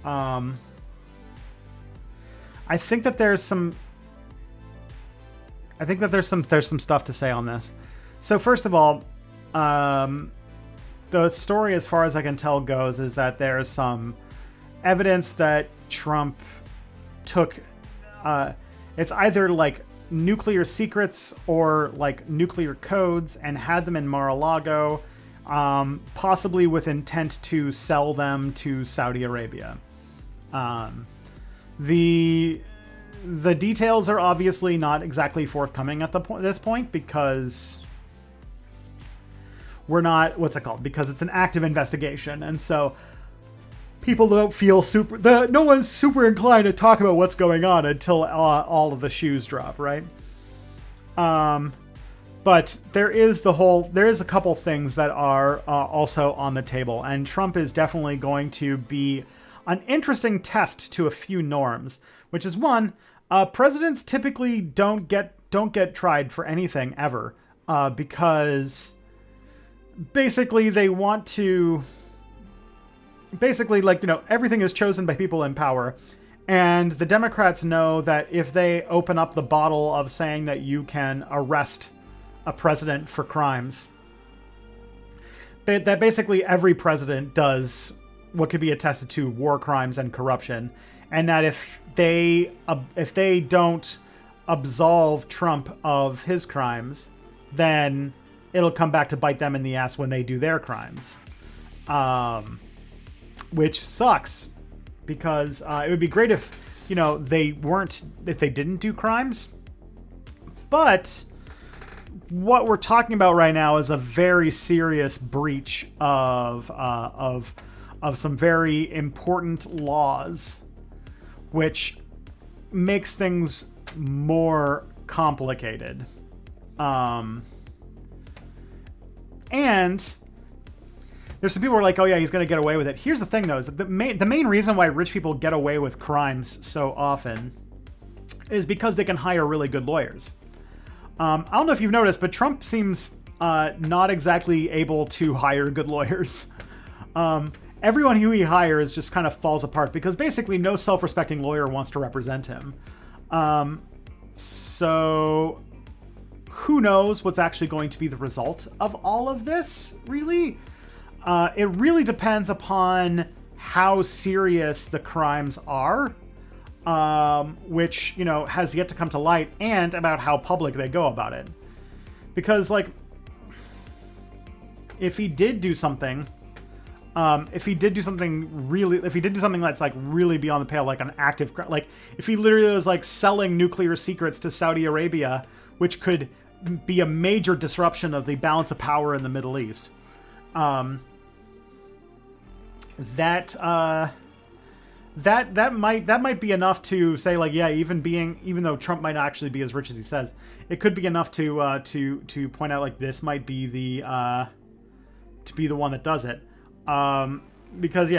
I think that there's some stuff to say on this. So first of all, the story, as far as I can tell, goes is that there's some evidence that Trump took. It's either like nuclear secrets or like nuclear codes and had them in Mar-a-Lago, possibly with intent to sell them to Saudi Arabia. The details are obviously not exactly forthcoming at this point because we're not, because it's an active investigation, and so people don't feel no one's super inclined to talk about what's going on until all of the shoes drop, right? But there is a couple things that are also on the table, and Trump is definitely going to be an interesting test to a few norms, which is one, presidents typically don't get tried for anything ever, because basically they want to, everything is chosen by people in power. And the Democrats know that if they open up the bottle of saying that you can arrest a president for crimes, that basically every president does what could be attested to war crimes and corruption. And that if they don't absolve Trump of his crimes, then it'll come back to bite them in the ass when they do their crimes. Which sucks, because it would be great if, they didn't do crimes. But what we're talking about right now is a very serious breach of some very important laws, which makes things more complicated. And there's some people who are like, oh yeah, he's going to get away with it. Here's the thing, though, is that the main reason why rich people get away with crimes so often is because they can hire really good lawyers. I don't know if you've noticed, but Trump seems not exactly able to hire good lawyers. Everyone who he hires just kind of falls apart because basically no self-respecting lawyer wants to represent him. So who knows what's actually going to be the result of all of this, really? It really depends upon how serious the crimes are, which, has yet to come to light, and about how public they go about it. Because, if he did do something that's really beyond the pale, like an active, if he literally was selling nuclear secrets to Saudi Arabia, which could be a major disruption of the balance of power in the Middle East, that might be enough to say, even though Trump might not actually be as rich as he says, it could be enough to point out this might be the one that does it. Because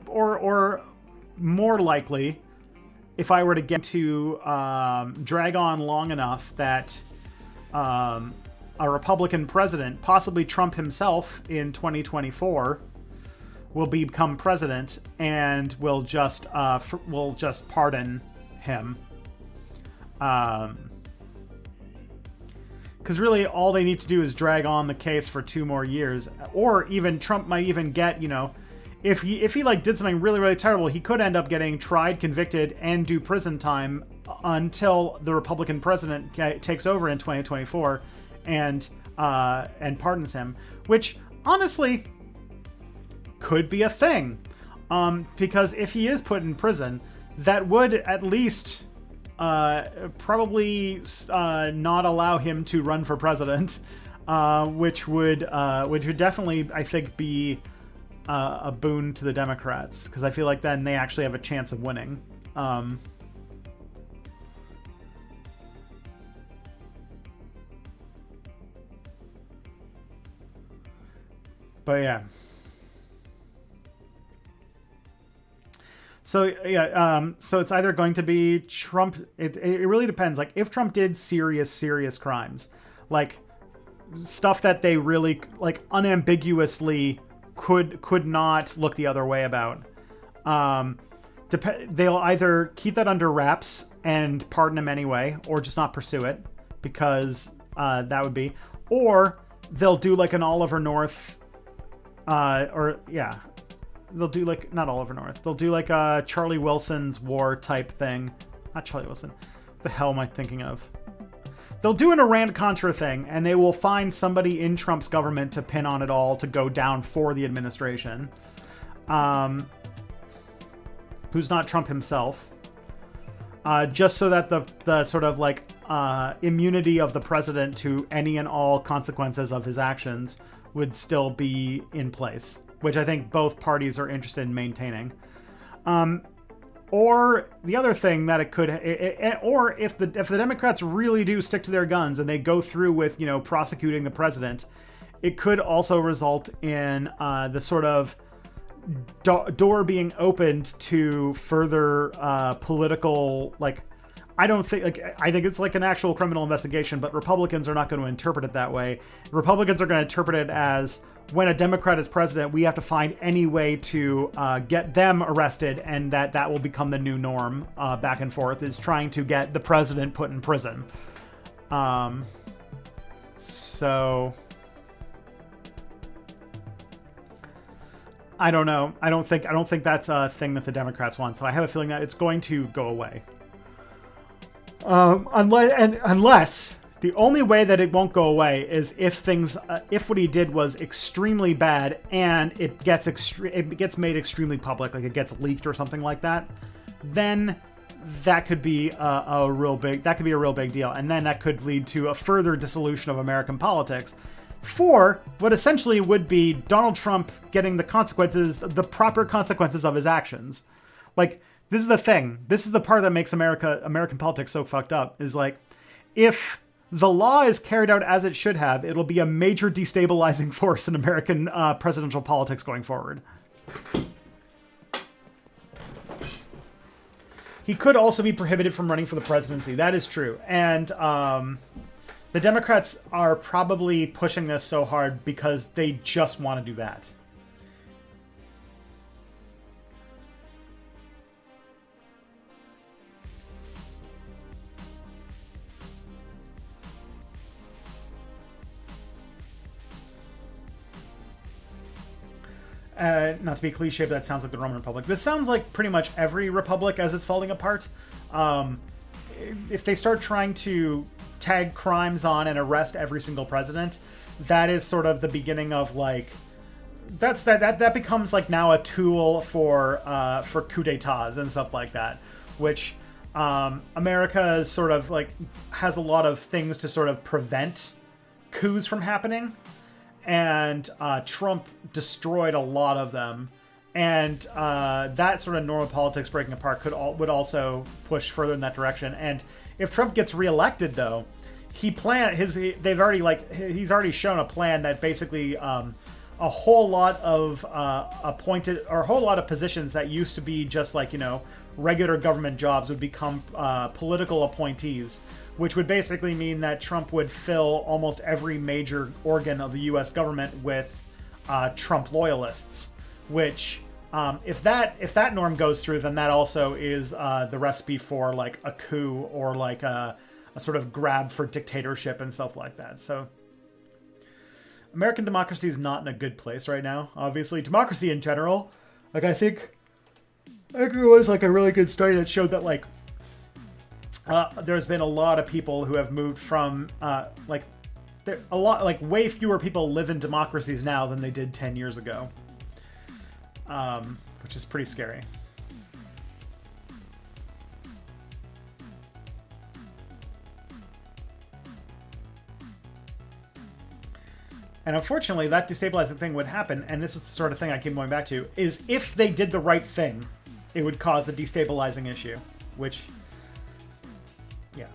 or more likely, if I were to get to drag on long enough that a Republican president, possibly Trump himself in 2024, will become president and will just pardon him. Because really all they need to do is drag on the case for 2 more years, or even Trump might even get, if he did something really, really terrible, he could end up getting tried, convicted, and do prison time until the Republican president takes over in 2024 and pardons him, which honestly could be a thing. Because if he is put in prison, that would at least probably not allow him to run for president, which would definitely, I think, be a boon to the Democrats, because I feel like then they actually have a chance of winning. But yeah. So yeah, so it's either going to be Trump. It really depends. If Trump did serious crimes, stuff that they really like unambiguously could not look the other way about. They'll either keep that under wraps and pardon him anyway, or just not pursue it, because that would be, or they'll do like an Oliver North, they'll do like, not Oliver North, they'll do like a Charlie Wilson's war type thing. Not Charlie Wilson. What the hell am I thinking of? They'll do an Iran-Contra thing, and they will find somebody in Trump's government to pin on it all to go down for the administration. Who's not Trump himself. Just so that the sort of like immunity of the president to any and all consequences of his actions would still be in place, which I think both parties are interested in maintaining. Or the other thing that it could, or if the Democrats really do stick to their guns and they go through with, prosecuting the president, it could also result in the sort of door being opened to further political, like, I think it's like an actual criminal investigation, but Republicans are not going to interpret it that way. Republicans are going to interpret it as, when a Democrat is president, we have to find any way to get them arrested, and that will become the new norm back and forth, is trying to get the president put in prison. So I don't know. I don't think that's a thing that the Democrats want. So I have a feeling that it's going to go away. Unless the only way that it won't go away is if what he did was extremely bad and it gets made extremely public, like it gets leaked or something like that, then that could be a real big deal, and then that could lead to a further dissolution of American politics for what essentially would be Donald Trump getting the proper consequences of his actions. Like, this is the thing. This is the part that makes American politics so fucked up, is like, if the law is carried out as it should have, it'll be a major destabilizing force in American presidential politics going forward. He could also be prohibited from running for the presidency. That is true. And the Democrats are probably pushing this so hard because they just want to do that. Not to be cliche, but that sounds like the Roman Republic. This sounds like pretty much every republic as it's falling apart. If they start trying to tag crimes on and arrest every single president, that is sort of the beginning of like, that becomes like now a tool for coup d'etats and stuff like that, which America is sort of like has a lot of things to sort of prevent coups from happening. And Trump destroyed a lot of them, and that sort of normal politics breaking apart would also push further in that direction. And if Trump gets reelected, though, he's already shown a plan that basically a whole lot of positions that used to be just like regular government jobs would become political appointees, which would basically mean that Trump would fill almost every major organ of the U.S. government with Trump loyalists. Which, if that norm goes through, then that also is the recipe for like a coup or like a sort of grab for dictatorship and stuff like that. So, American democracy is not in a good place right now. Obviously, democracy in general, like I think it was like a really good study that showed that like. There's been a lot of people who have moved from way fewer people live in democracies now than they did 10 years ago, which is pretty scary. And unfortunately, that destabilizing thing would happen, and this is the sort of thing I keep going back to, is if they did the right thing, it would cause the destabilizing issue, which... yeah.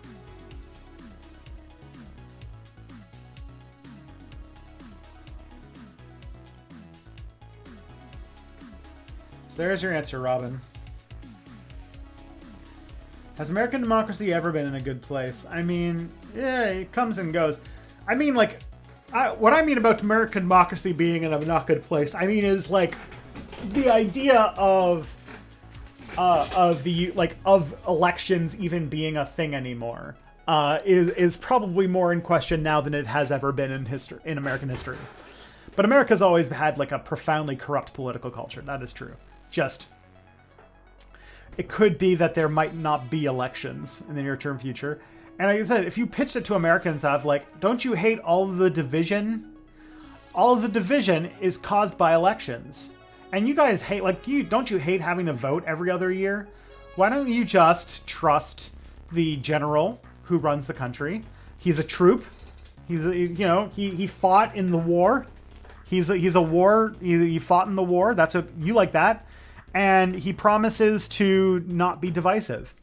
So there's your answer, Robin. Has American democracy ever been in a good place? I mean, yeah, it comes and goes. I mean, like, what I mean about American democracy being in a not good place, I mean is like the idea of elections even being a thing anymore is probably more in question now than it has ever been in American history. But America's always had like a profoundly corrupt political culture. That is true. Just it could be that there might not be elections in the near-term future. And like I said, if you pitched it to Americans of like, don't you hate all of the division? All of the division is caused by elections. And you guys hate, like, don't you hate having to vote every other year? Why don't you just trust the general who runs the country? He's a troop. He fought in the war. He fought in the war. That's what you like that. And he promises to not be divisive.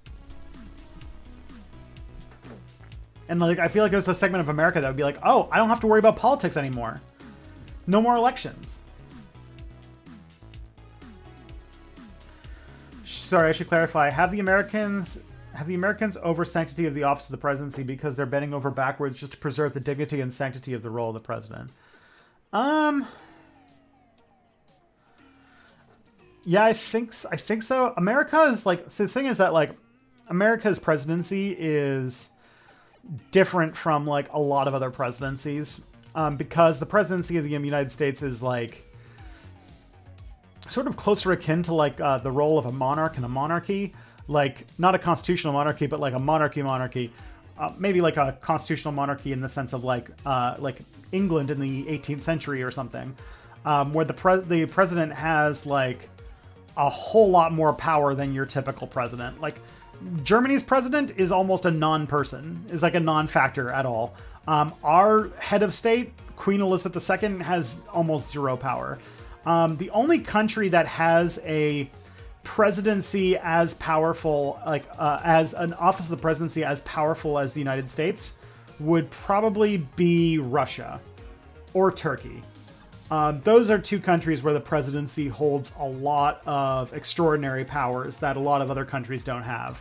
And like, I feel like there's a segment of America that would be like, oh, I don't have to worry about politics anymore. No more elections. Sorry, I should clarify. Have the Americans over sanctity of the office of the presidency because they're bending over backwards just to preserve the dignity and sanctity of the role of the president? Yeah, I think so. America is like, so the thing is that like America's presidency is different from like a lot of other presidencies, because the presidency of the United States is like sort of closer akin to like the role of a monarch in a monarchy, like not a constitutional monarchy, but like a monarchy, maybe like a constitutional monarchy in the sense of like England in the 18th century or something, where the president has like a whole lot more power than your typical president. Like Germany's president is almost a non-person, is like a non-factor at all. Our head of state, Queen Elizabeth II, has almost zero power. The only country that has a presidency as powerful, like as an office of the presidency as powerful as the United States, would probably be Russia or Turkey. Those are two countries where the presidency holds a lot of extraordinary powers that a lot of other countries don't have.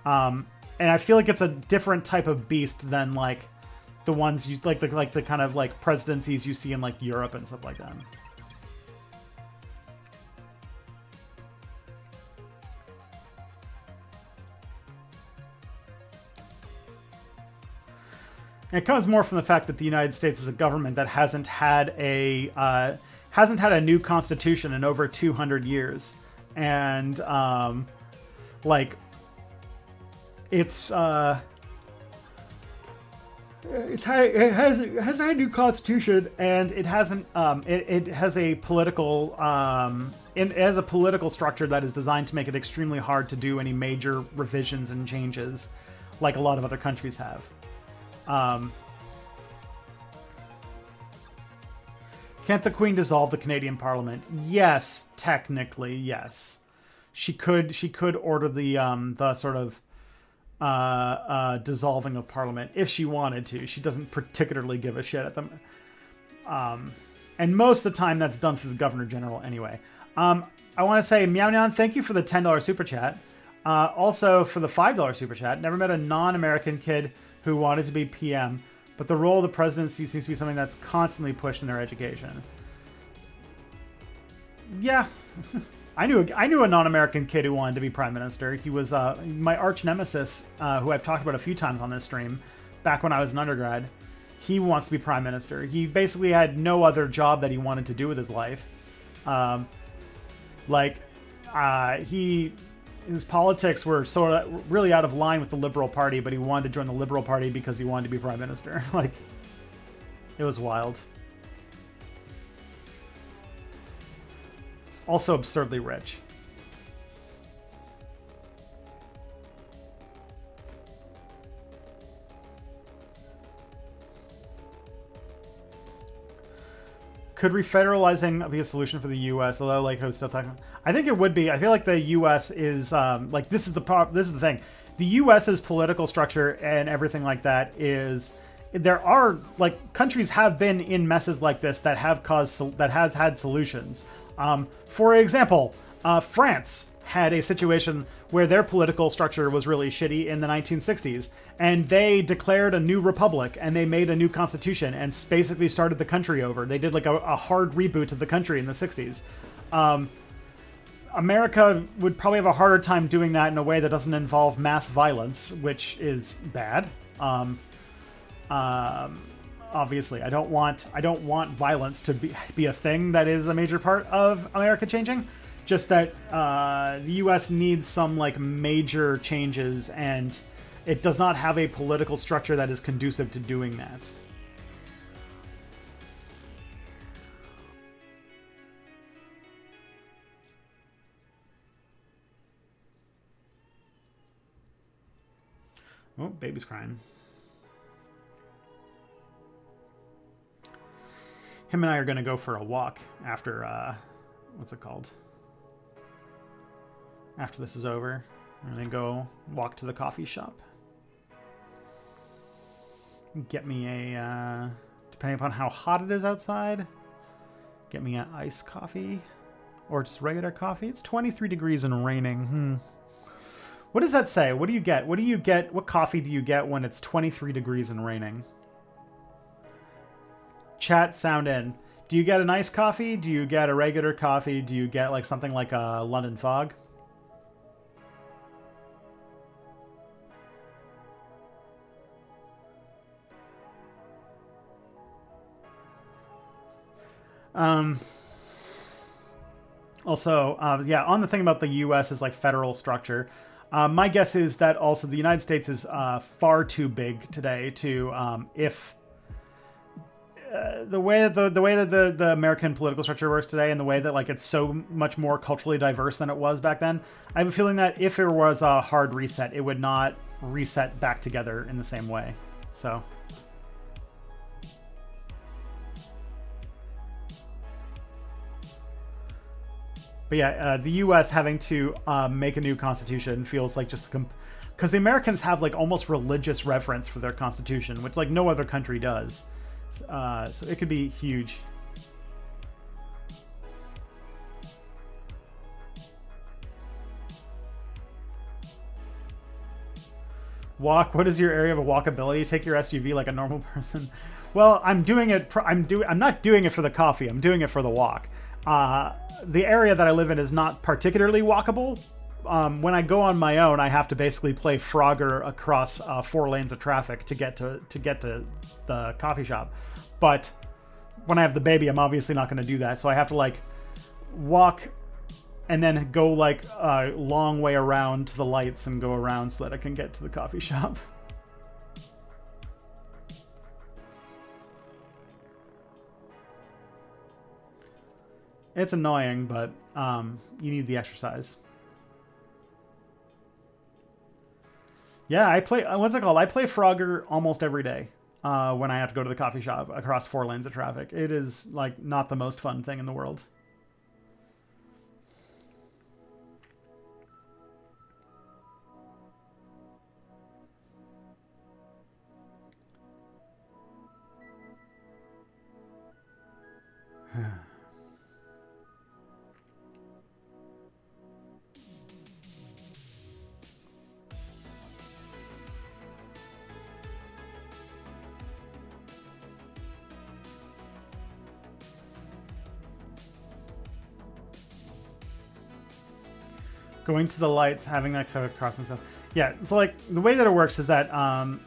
And I feel like it's a different type of beast than like the ones you like the kind of like presidencies you see in like Europe and stuff like that. And it comes more from the fact that the United States is a government that hasn't had a new constitution in over 200 years, and like it has a new constitution, and it hasn't it has a political structure that is designed to make it extremely hard to do any major revisions and changes, like a lot of other countries have. Can't the Queen dissolve the Canadian Parliament? Yes, technically, yes. She could order the sort of dissolving of Parliament if she wanted to. She doesn't particularly give a shit at them. And most of the time that's done through the Governor General anyway. I want to say, Meow Meow, thank you for the $10 super chat. Also for the $5 super chat. Never met a non-American kid who wanted to be PM, but the role of the presidency seems to be something that's constantly pushed in their education. Yeah, I knew a non-American kid who wanted to be prime minister. He was my arch nemesis, who I've talked about a few times on this stream, back when I was an undergrad. He wants to be prime minister. He basically had no other job that he wanted to do with his life. His politics were sort of really out of line with the Liberal Party, but he wanted to join the Liberal Party because he wanted to be prime minister. Like, it was wild. He's also absurdly rich. Could refederalizing be a solution for the U.S.? Although, like I was still talking, I think it would be. I feel like the U.S. is like this is the thing. The U.S.'s political structure and everything like that is there are like countries have been in messes like this that have has had solutions. For example, France had a situation where their political structure was really shitty in the 1960s, and they declared a new republic, and they made a new constitution, and basically started the country over. They did like a hard reboot of the country in the 60s. America would probably have a harder time doing that in a way that doesn't involve mass violence, which is bad. Obviously, I don't want violence to be a thing that is a major part of America changing. Just that the U.S. needs some like major changes, and it does not have a political structure that is conducive to doing that. Oh, baby's crying. Him and I are going to go for a walk after, what's it called? After this is over. And then go walk to the coffee shop. Get me a, depending upon how hot it is outside, get me an iced coffee. Or just regular coffee. It's 23 degrees and raining. What does that say? What do you get? What do you get? What coffee do you get when it's 23 degrees and raining? Chat, sound in. Do you get an iced coffee? Do you get a regular coffee? Do you get like something like a London Fog? Also, yeah, on the thing about the U.S. is like federal structure. My guess is that also the United States is far too big today to if the way that the American political structure works today, and the way that like it's so much more culturally diverse than it was back then. I have a feeling that if there was a hard reset, it would not reset back together in the same way. So. But yeah, the U.S. having to make a new constitution feels like just because the Americans have like almost religious reverence for their constitution, which like no other country does. So it could be huge. Walk. What is your area of walkability? Take your SUV like a normal person. Well, I'm doing it. I'm not doing it for the coffee. I'm doing it for the walk. The area that I live in is not particularly walkable. When I go on my own, I have to basically play Frogger across 4 lanes of traffic to get to the coffee shop. But when I have the baby, I'm obviously not going to do that. So I have to like walk and then go like a long way around to the lights and go around so that I can get to the coffee shop. It's annoying, but you need the exercise. Yeah, I play, what's it called? I play Frogger almost every day when I have to go to the coffee shop across 4 lanes of traffic. It is like not the most fun thing in the world. Going to the lights, having that kind of cross and stuff. Yeah, so like the way that it works is that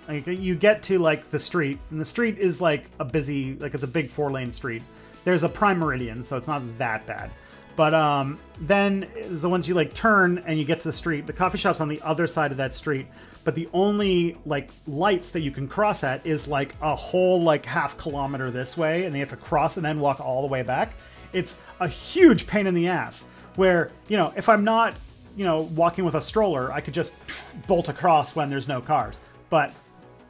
like, you get to like the street, and the street is like a busy, like it's a big 4-lane street. There's a prime meridian, so it's not that bad. But then so once you like turn and you get to the street, the coffee shop's on the other side of that street. But the only like lights that you can cross at is like a whole like half kilometer this way, and they have to cross and then walk all the way back. It's a huge pain in the ass. Where, you know, if I'm not, you know, walking with a stroller, I could just bolt across when there's no cars. But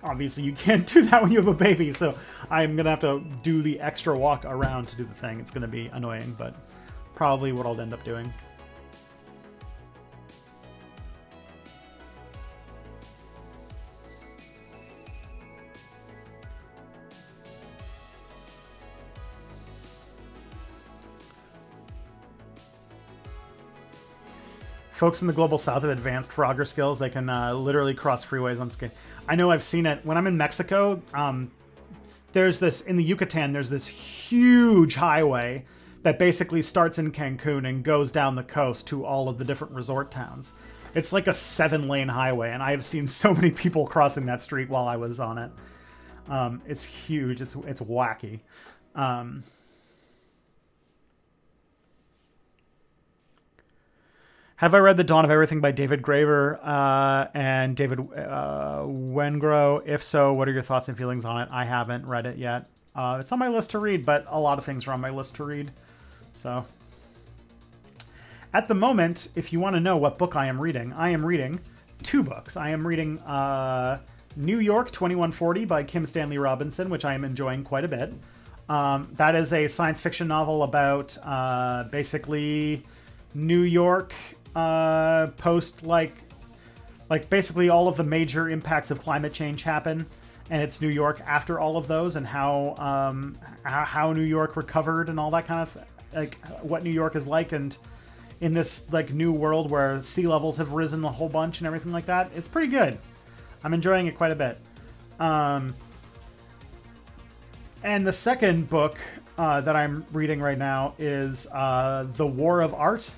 obviously you can't do that when you have a baby, so I'm gonna have to do the extra walk around to do the thing. It's gonna be annoying, but probably what I'll end up doing. folks in the global south have advanced Frogger skills. They can literally cross freeways on skate. I know I've seen it when I'm in Mexico. There's this in the Yucatan. There's this huge highway that basically starts in Cancun and goes down the coast to all of the different resort towns. It's like a 7-lane highway, and I have seen so many people crossing that street while I was on it. It's huge. It's wacky. Have I read The Dawn of Everything by David Graeber and David Wengrow? If so, what are your thoughts and feelings on it? I haven't read it yet. It's on my list to read, but a lot of things are on my list to read. So, at the moment, if you want to know what book I am reading 2 books. I am reading New York 2140 by Kim Stanley Robinson, which I am enjoying quite a bit. That is a science fiction novel about basically New York post like basically all of the major impacts of climate change happen, and it's New York after all of those, and how New York recovered and all that kind of like what New York is like, and in this like new world where sea levels have risen a whole bunch and everything like that. It's pretty good. I'm enjoying it quite a bit. And the second book that I'm reading right now is The War of Art,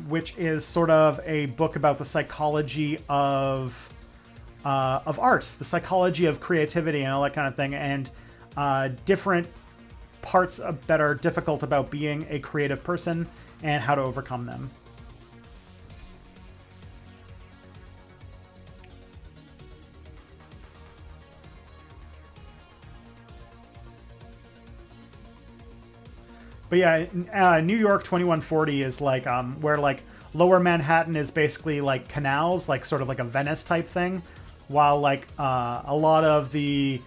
which is sort of a book about the psychology of art, the psychology of creativity and all that kind of thing, and different parts that are difficult about being a creative person and how to overcome them. But yeah, New York 2140 is like where like Lower Manhattan is basically like canals, like sort of like a Venice type thing, while like a lot of the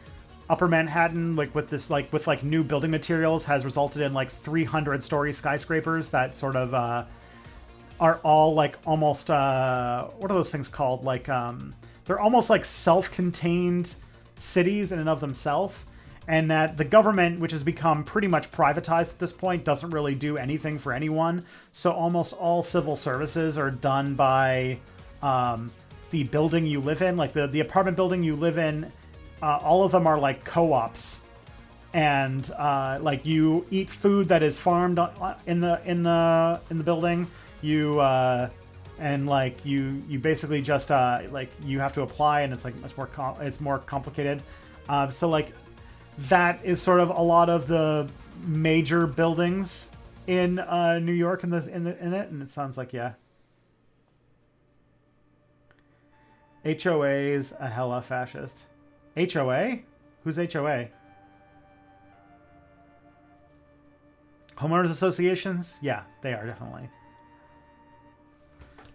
Upper Manhattan, like with this like with like new building materials, has resulted in like 300-story skyscrapers that sort of are all like almost what are those things called? Like they're almost like self-contained cities in and of themselves. And that the government, which has become pretty much privatized at this point, doesn't really do anything for anyone. So almost all civil services are done by the building you live in. Like the apartment building you live in, all of them are like co-ops. And like you eat food that is farmed in the building. You and like you basically just like you have to apply, and it's like it's more complicated. So like. That is sort of a lot of the major buildings in New York in it, and it sounds like yeah. HOA's a hella fascist. HOA? Who's HOA? Homeowners associations? Yeah, they are definitely.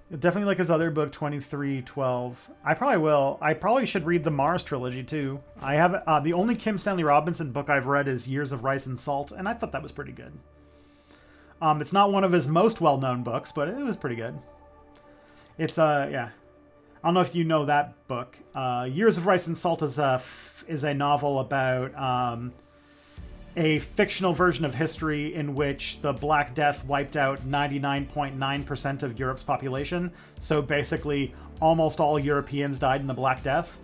Definitely like his other book, 2312. I probably will. I probably should read the Mars trilogy, too. I have the only Kim Stanley Robinson book I've read is Years of Rice and Salt, and I thought that was pretty good. It's not one of his most well-known books, but it was pretty good. It's, yeah. I don't know if you know that book. Years of Rice and Salt is a novel about a fictional version of history in which the Black Death wiped out 99.9% of Europe's population. So basically, almost all Europeans died in the Black Death.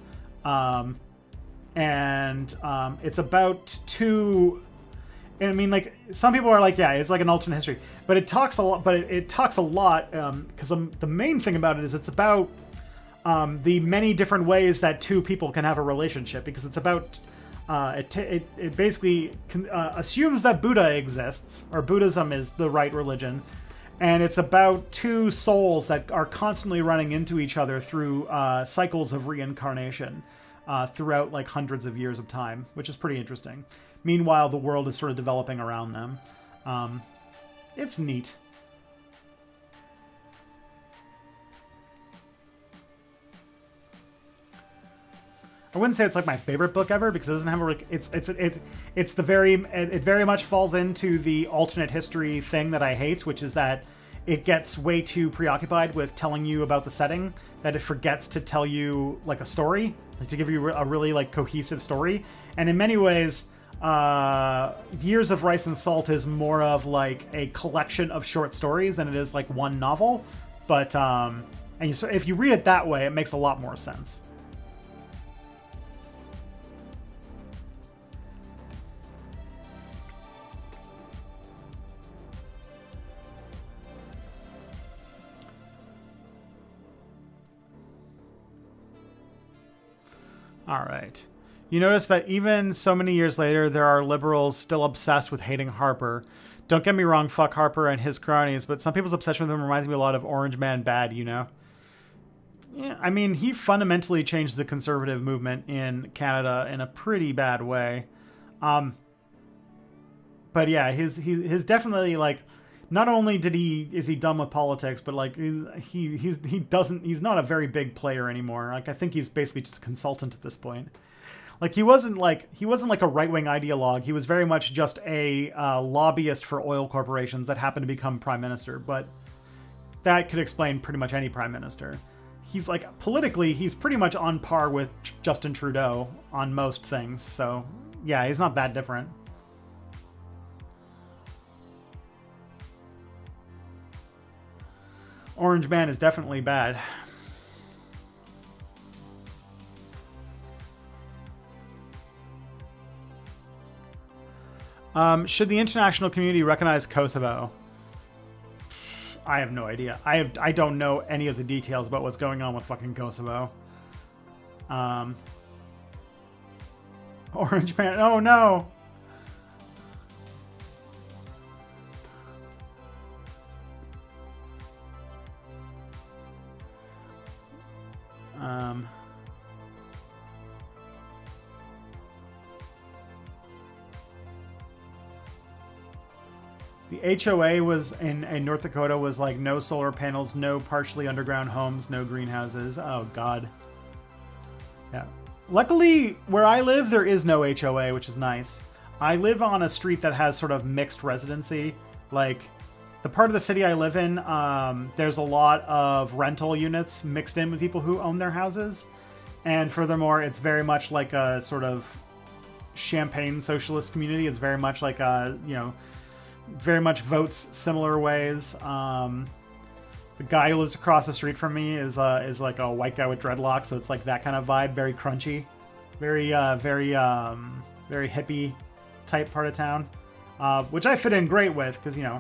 It's about two... I mean, like, some people are like, yeah, it's like an alternate history. But it talks a lot, because the main thing about it is it's about the many different ways that two people can have a relationship, because it's about... It basically assumes that Buddha exists, or Buddhism is the right religion, and it's about two souls that are constantly running into each other through cycles of reincarnation throughout like hundreds of years of time, which is pretty interesting. Meanwhile, the world is sort of developing around them. It's neat. I wouldn't say it's like my favorite book ever, because it doesn't have it very much falls into the alternate history thing that I hate, which is that it gets way too preoccupied with telling you about the setting that it forgets to tell you like a story, like to give you a really like cohesive story. And in many ways, Years of Rice and Salt is more of like a collection of short stories than it is like one novel. But if you read it that way, it makes a lot more sense. All right. You notice that even so many years later, there are liberals still obsessed with hating Harper. Don't get me wrong, fuck Harper and his cronies, but some people's obsession with him reminds me a lot of Orange Man Bad, you know? Yeah, I mean, he fundamentally changed the conservative movement in Canada in a pretty bad way. But yeah, his definitely, like, not only is he dumb with politics, but like he's not a very big player anymore. Like I think he's basically just a consultant at this point. Like he wasn't like a right-wing ideologue. He was very much just a lobbyist for oil corporations that happened to become prime minister. But that could explain pretty much any prime minister. He's like politically, he's pretty much on par with Justin Trudeau on most things. So yeah, he's not that different. Orange Man is definitely bad. Should the international community recognize Kosovo? I have no idea. I don't know any of the details about what's going on with fucking Kosovo. Orange Man. Oh no. The HOA was in North Dakota was like no solar panels, no partially underground homes, no greenhouses. Oh God. Yeah. Luckily, where I live, there is no HOA, which is nice. I live on a street that has sort of mixed residency. Like, the part of the city I live in, there's a lot of rental units mixed in with people who own their houses. And furthermore, it's very much like a sort of champagne socialist community. It's very much like a, very much votes similar ways. The guy who lives across the street from me is like a white guy with dreadlocks, so it's like that kind of vibe, very crunchy, very hippie type part of town, which I fit in great with because yeah.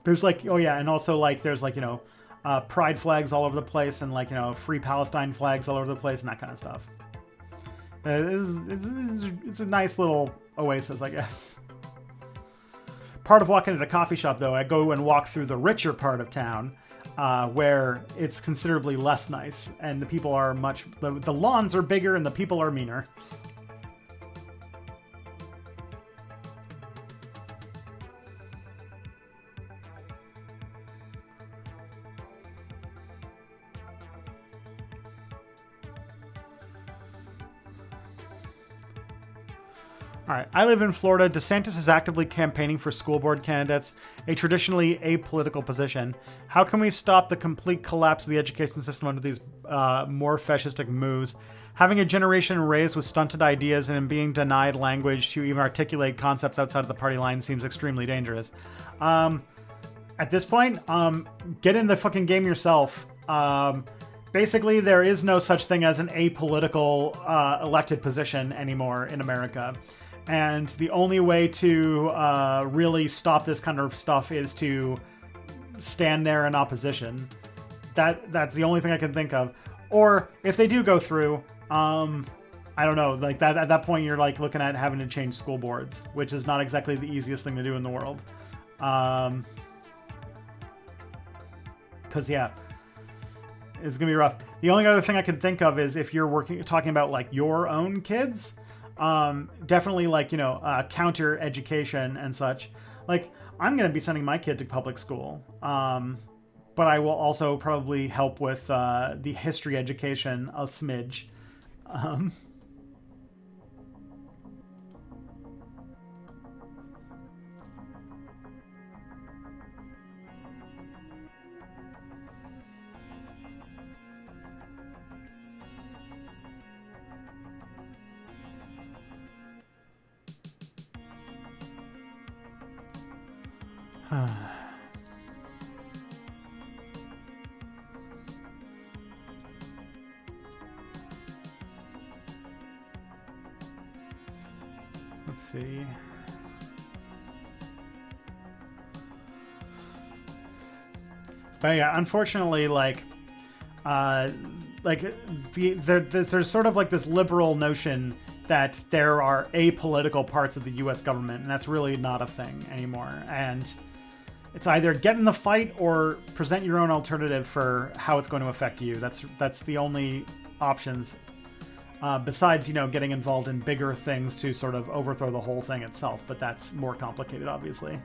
There's like, oh yeah, and also like there's like, pride flags all over the place and like, free Palestine flags all over the place and that kind of stuff. It's a nice little oasis, I guess. Part of walking to the coffee shop, though, I go and walk through the richer part of town, where it's considerably less nice, and the people are the lawns are bigger and the people are meaner. All right, I live in Florida. DeSantis is actively campaigning for school board candidates, a traditionally apolitical position. How can we stop the complete collapse of the education system under these more fascistic moves? Having a generation raised with stunted ideas and being denied language to even articulate concepts outside of the party line seems extremely dangerous. At this point, get in the fucking game yourself. Basically, there is no such thing as an apolitical elected position anymore in America. And the only way to really stop this kind of stuff is to stand there in opposition. That's the only thing I can think of. Or if they do go through, I don't know, like that at that point you're like looking at having to change school boards, which is not exactly the easiest thing to do in the world. Because yeah, it's gonna be rough. The only other thing I can think of is if you're talking about like your own kids. Definitely like, counter education and such. Like, I'm going to be sending my kid to public school. But I will also probably help with the history education a smidge. Let's see. But yeah, unfortunately, there's sort of like this liberal notion that there are apolitical parts of the U.S. government, and that's really not a thing anymore. And it's either get in the fight or present your own alternative for how it's going to affect you. That's the only options. Besides, getting involved in bigger things to sort of overthrow the whole thing itself, but that's more complicated, obviously.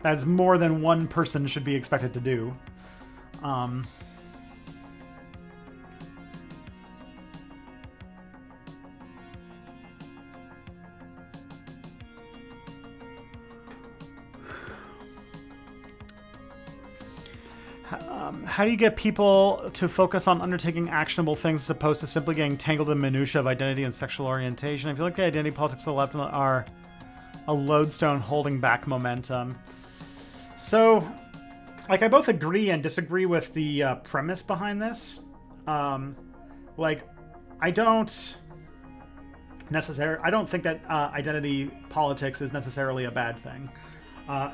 That's more than one person should be expected to do. How do you get people to focus on undertaking actionable things as opposed to simply getting tangled in minutiae of identity and sexual orientation? I feel like the identity politics of the left are a lodestone holding back momentum. So, I both agree and disagree with the premise behind this. I don't think that identity politics is necessarily a bad thing.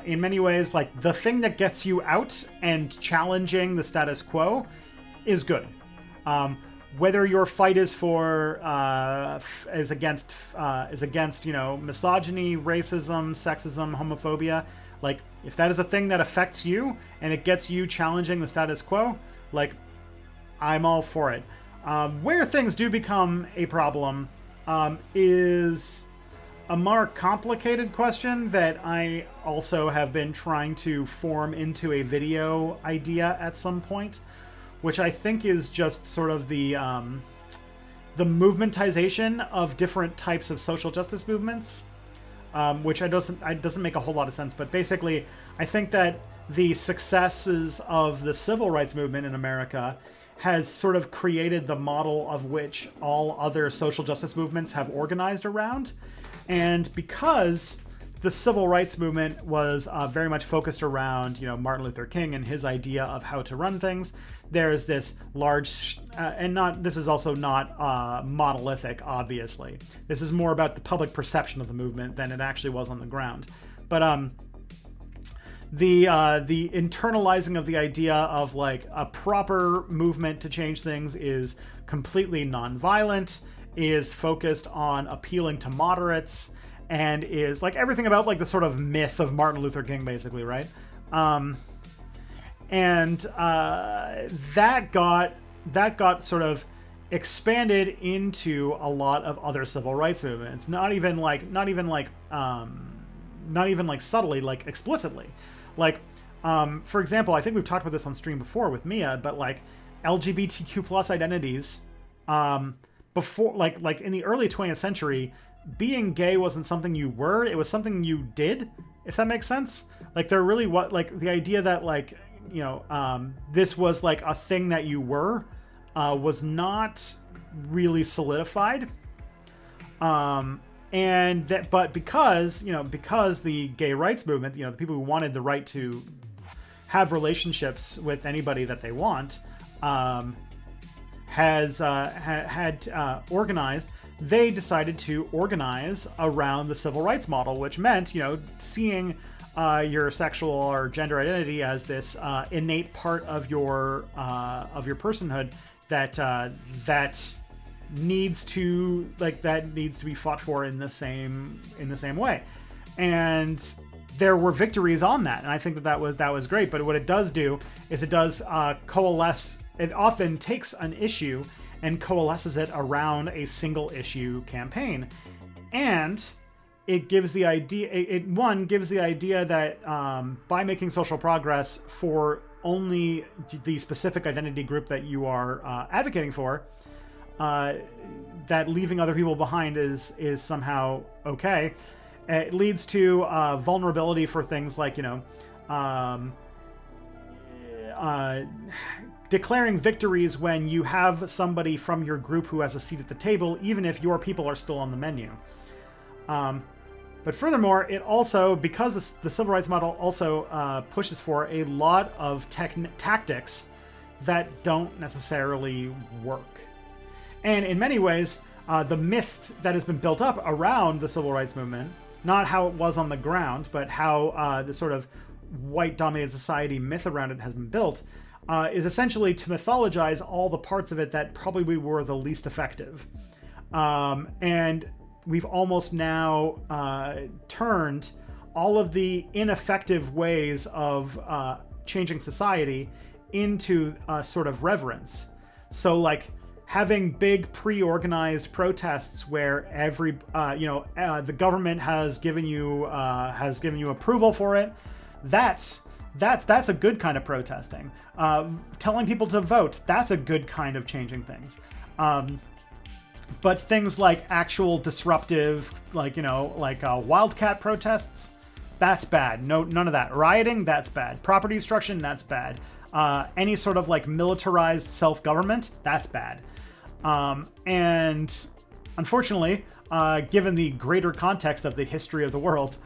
In many ways, the thing that gets you out and challenging the status quo is good. Whether your fight is against misogyny, racism, sexism, homophobia, if that is a thing that affects you and it gets you challenging the status quo, I'm all for it. Where things do become a problem is a more complicated question that I also have been trying to form into a video idea at some point, which I think is just sort of the movementization of different types of social justice movements, which doesn't make a whole lot of sense. But basically, I think that the successes of the civil rights movement in America has sort of created the model of which all other social justice movements have organized around. And because the civil rights movement was very much focused around, Martin Luther King and his idea of how to run things, there's this large, this is also not monolithic, obviously. This is more about the public perception of the movement than it actually was on the ground. But the internalizing of the idea of a proper movement to change things is completely nonviolent, is focused on appealing to moderates, and is everything about the sort of myth of Martin Luther King, basically, right? That got sort of expanded into a lot of other civil rights movements. Not even subtly, explicitly. For example, I think we've talked about this on stream before with Mia, but LGBTQ plus identities, before, in the early 20th century, being gay wasn't something you were, it was something you did, if that makes sense. There really the idea that this was a thing that you were, was not really solidified. But because the gay rights movement, the people who wanted the right to have relationships with anybody that they want, had organized, they decided to organize around the civil rights model, which meant, seeing your sexual or gender identity as this innate part of your personhood that needs to be fought for in the same way. And there were victories on that, and I think that was great. But what it does do is it does coalesce. It often takes an issue and coalesces it around a single issue campaign, and it gives the idea. It gives the idea that by making social progress for only the specific identity group that you are advocating for, that leaving other people behind is somehow okay. It leads to vulnerability for things like declaring victories when you have somebody from your group who has a seat at the table, even if your people are still on the menu. But furthermore, it also, because the civil rights model also pushes for a lot of tactics that don't necessarily work. And in many ways, the myth that has been built up around the civil rights movement, not how it was on the ground, but how the sort of white-dominated society myth around it has been built, is essentially to mythologize all the parts of it that probably were the least effective. And we've almost now turned all of the ineffective ways of changing society into a sort of reverence. So, like, having big pre-organized protests where every, the government has given you approval for it. That's a good kind of protesting. Telling people to vote, that's a good kind of changing things. But things like actual disruptive, wildcat protests, that's bad. No, none of that. Rioting, that's bad. Property destruction, that's bad. Any sort of like militarized self-government, that's bad. And unfortunately, given the greater context of the history of the world,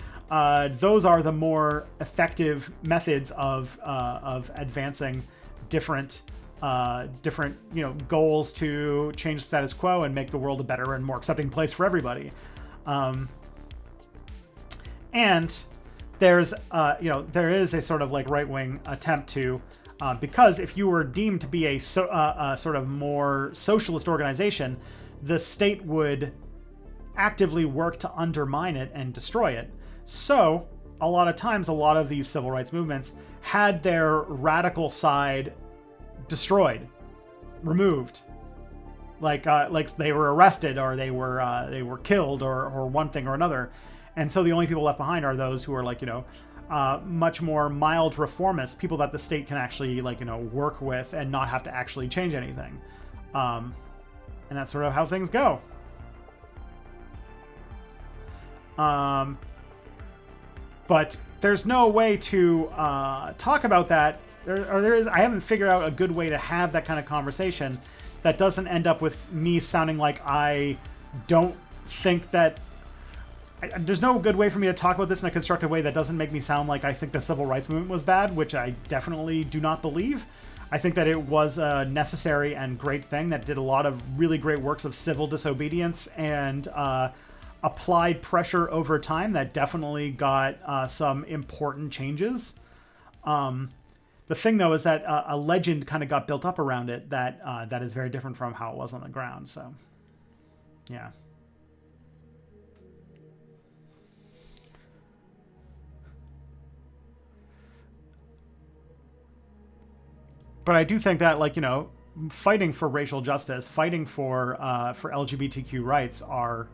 those are the more effective methods of advancing different goals to change the status quo and make the world a better and more accepting place for everybody. And there is a sort of like right-wing attempt to, because if you were deemed to be a sort of more socialist organization, the state would actively work to undermine it and destroy it. So a lot of times, a lot of these civil rights movements had their radical side destroyed, removed, like they were arrested or they were killed or one thing or another. And so the only people left behind are those who are much more mild reformists, people that the state can actually work with and not have to actually change anything. And that's sort of how things go. But there's no way to talk about that. I haven't figured out a good way to have that kind of conversation that doesn't end up with me sounding like I don't think that. There's no good way for me to talk about this in a constructive way that doesn't make me sound like I think the civil rights movement was bad, which I definitely do not believe. I think that it was a necessary and great thing that did a lot of really great works of civil disobedience and applied pressure over time that definitely got some important changes. The thing, though, is that a legend kind of got built up around it that is very different from how it was on the ground. So, yeah. But I do think that, fighting for racial justice, fighting for LGBTQ rights are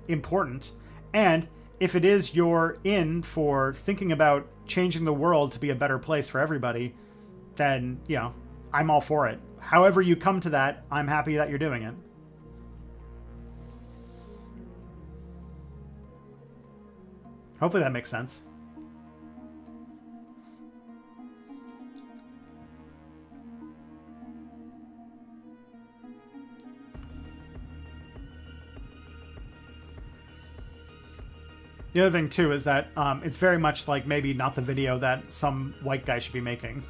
important. And if it is you're in for thinking about changing the world to be a better place for everybody, then, I'm all for it. However you come to that, I'm happy that you're doing it. Hopefully that makes sense. The other thing, too, is that it's very much like maybe not the video that some white guy should be making.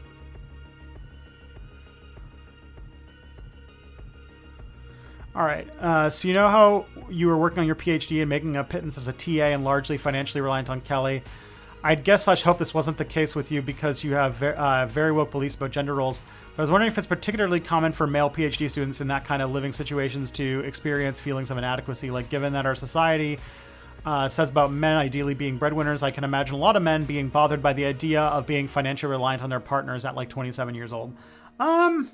All right. So you know how you were working on your PhD and making a pittance as a TA and largely financially reliant on Kelly? I'd guess/hope this wasn't the case with you because you have very woke beliefs about gender roles. But I was wondering if it's particularly common for male PhD students in that kind of living situations to experience feelings of inadequacy. Like, given that our society says about men ideally being breadwinners, I can imagine a lot of men being bothered by the idea of being financially reliant on their partners at 27 years old. That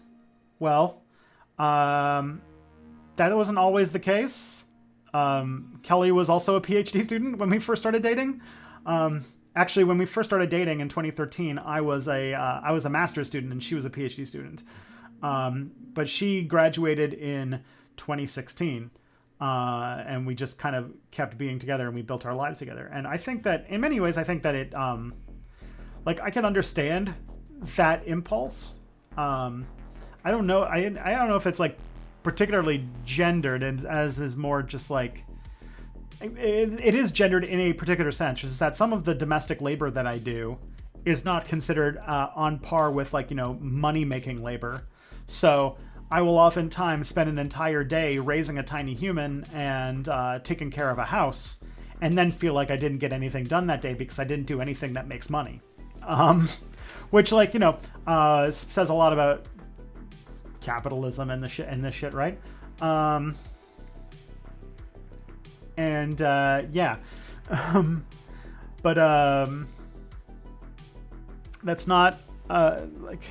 wasn't always the case. Kelly was also a PhD student when we first started dating. Actually, when we first started dating in 2013, I was a master's student and she was a PhD student. But she graduated in 2016. And we just kind of kept being together and we built our lives together. And I think that in many ways, I think that it, I can understand that impulse. I don't know. I don't know if it's particularly gendered and as is more just it is gendered in a particular sense, which is that some of the domestic labor that I do is not considered on par with, like, money-making labor. So I will oftentimes spend an entire day raising a tiny human and taking care of a house, and then feel like I didn't get anything done that day because I didn't do anything that makes money. Which, like, says a lot about capitalism and this shit, right? Yeah. But that's not, like...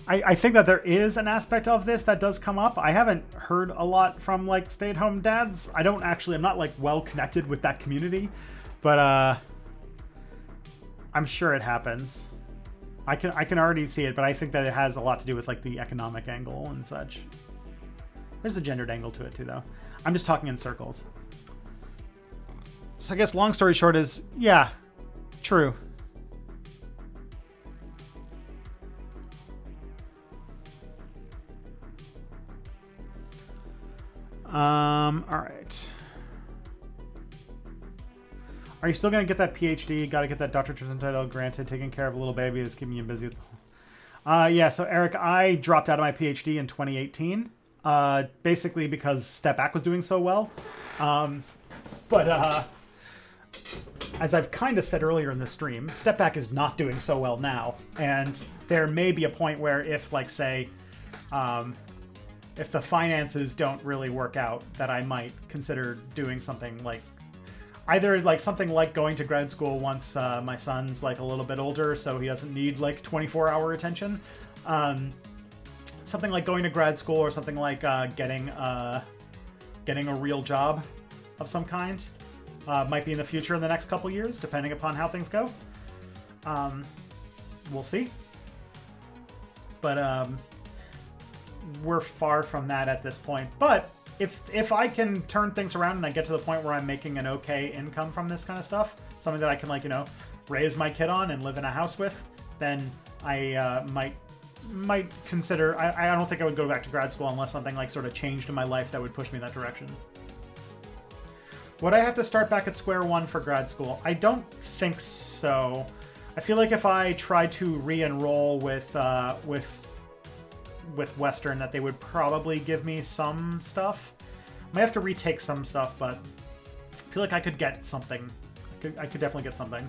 I think that there is an aspect of this that does come up. I haven't heard a lot from, like, stay-at-home dads. I'm not, like, well connected with that community, but I'm sure it happens. I can already see it, but I think that it has a lot to do with, like, the economic angle and such. There's a gendered angle to it too, though. I'm just talking in circles. So I guess long story short is, yeah, true. All right. Are you still going to get that PhD? Got to get that doctorate title granted. Taking care of a little baby is keeping you busy. Yeah, so Eric, I dropped out of my PhD in 2018, basically because Step Back was doing so well. But as I've kind of said earlier in the stream, Step Back is not doing so well now. And there may be a point where if, like, say, if the finances don't really work out, that I might consider doing something like either like something like going to grad school once my son's like a little bit older, so he doesn't need like 24-hour attention. Something like going to grad school, or something like getting a real job of some kind. Might be in the future in the next couple years, depending upon how things go. We'll see. But we're far from that at this point. But if I can turn things around and I get to the point where I'm making an okay income from this kind of stuff, something that I can, like, raise my kid on and live in a house with, then I might consider. I don't think I would go back to grad school unless something like sort of changed in my life that would push me in that direction. Would I have to start back at square one for grad school? I don't think so. I feel like if I tried to re-enroll with Western, that they would probably give me some stuff. Might have to retake some stuff, but I feel like I could get something. I could definitely get something.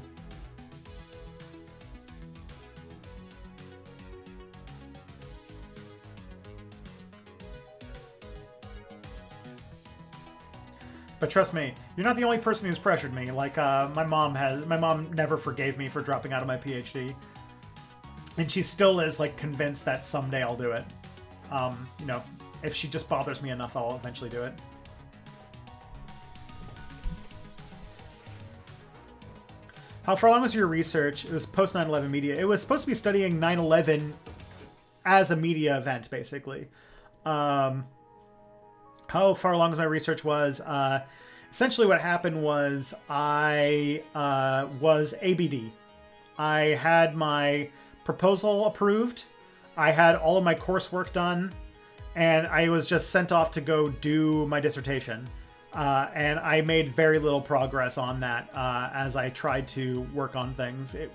But trust me, you're not the only person who's pressured me. Like, my mom never forgave me for dropping out of my PhD. And she still is, like, convinced that someday I'll do it. If she just bothers me enough, I'll eventually do it. How far along was your research? It was post 9/11 media. It was supposed to be studying 9/11 as a media event, basically. How far along was my research was, essentially what happened was I was ABD. I had my proposal approved. I had all of my coursework done, and I was just sent off to go do my dissertation. And I made very little progress on that as I tried to work on things. It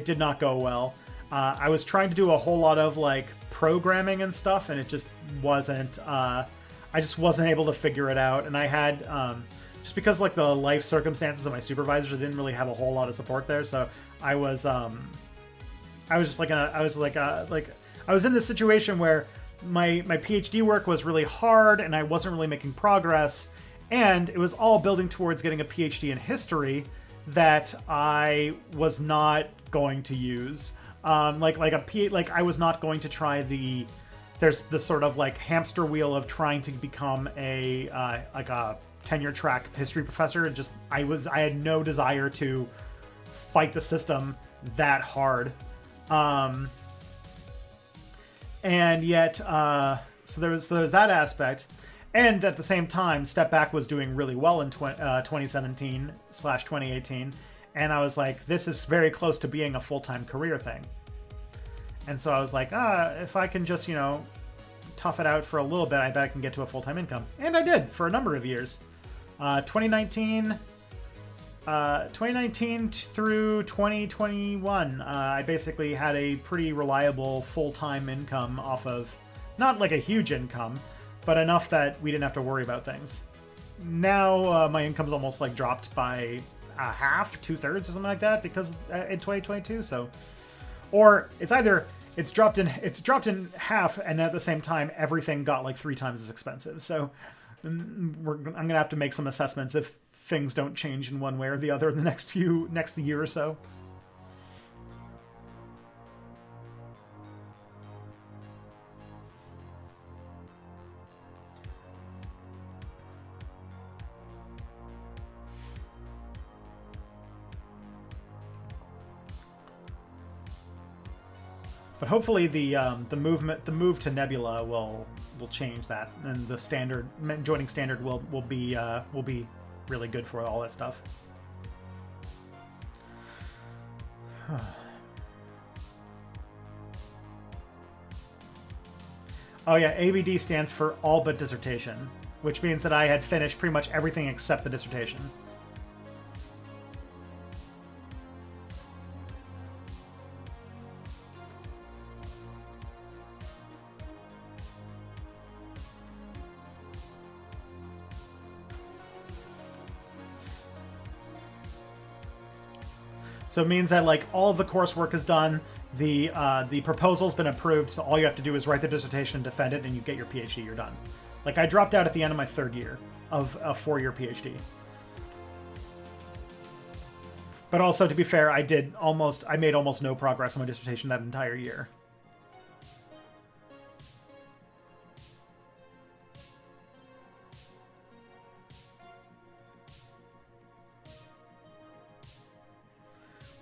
did not go well. I was trying to do a whole lot of, like, programming and stuff, and it just wasn't, I just wasn't able to figure it out. And I had, just because, like, the life circumstances of my supervisors, I didn't really have a whole lot of support there. So I was just like, I was in this situation where my PhD work was really hard and I wasn't really making progress, and it was all building towards getting a PhD in history that I was not going to use. I was not going to try there's this sort of, like, hamster wheel of trying to become a tenure track history professor. I had no desire to fight the system that hard. And yet, so there was that aspect. And at the same time, Step Back was doing really well in 2017/2018. And I was like, this is very close to being a full-time career thing. And so I was like, if I can just, tough it out for a little bit, I bet I can get to a full-time income. And I did for a number of years. 2019 through 2021, I basically had a pretty reliable full-time income off of, not like a huge income, but enough that we didn't have to worry about things. Now my income's almost like dropped by a half, 2/3 or something like that because in 2022. So, or it's either it's dropped in half, and at the same time everything got like 3 times as expensive. So I'm gonna have to make some assessments if things don't change in one way or the other in the next year or so. But hopefully the move to Nebula will change that, and the standard joining standard will be really good for all that stuff. Oh yeah, ABD stands for all but dissertation, which means that I had finished pretty much everything except the dissertation. So it means that like all of the coursework is done, the proposal's been approved, so all you have to do is write the dissertation and defend it, and you get your PhD. You're done. Like I dropped out at the end of my 3rd year of a 4-year PhD. But also, to be fair, I made almost no progress on my dissertation that entire year.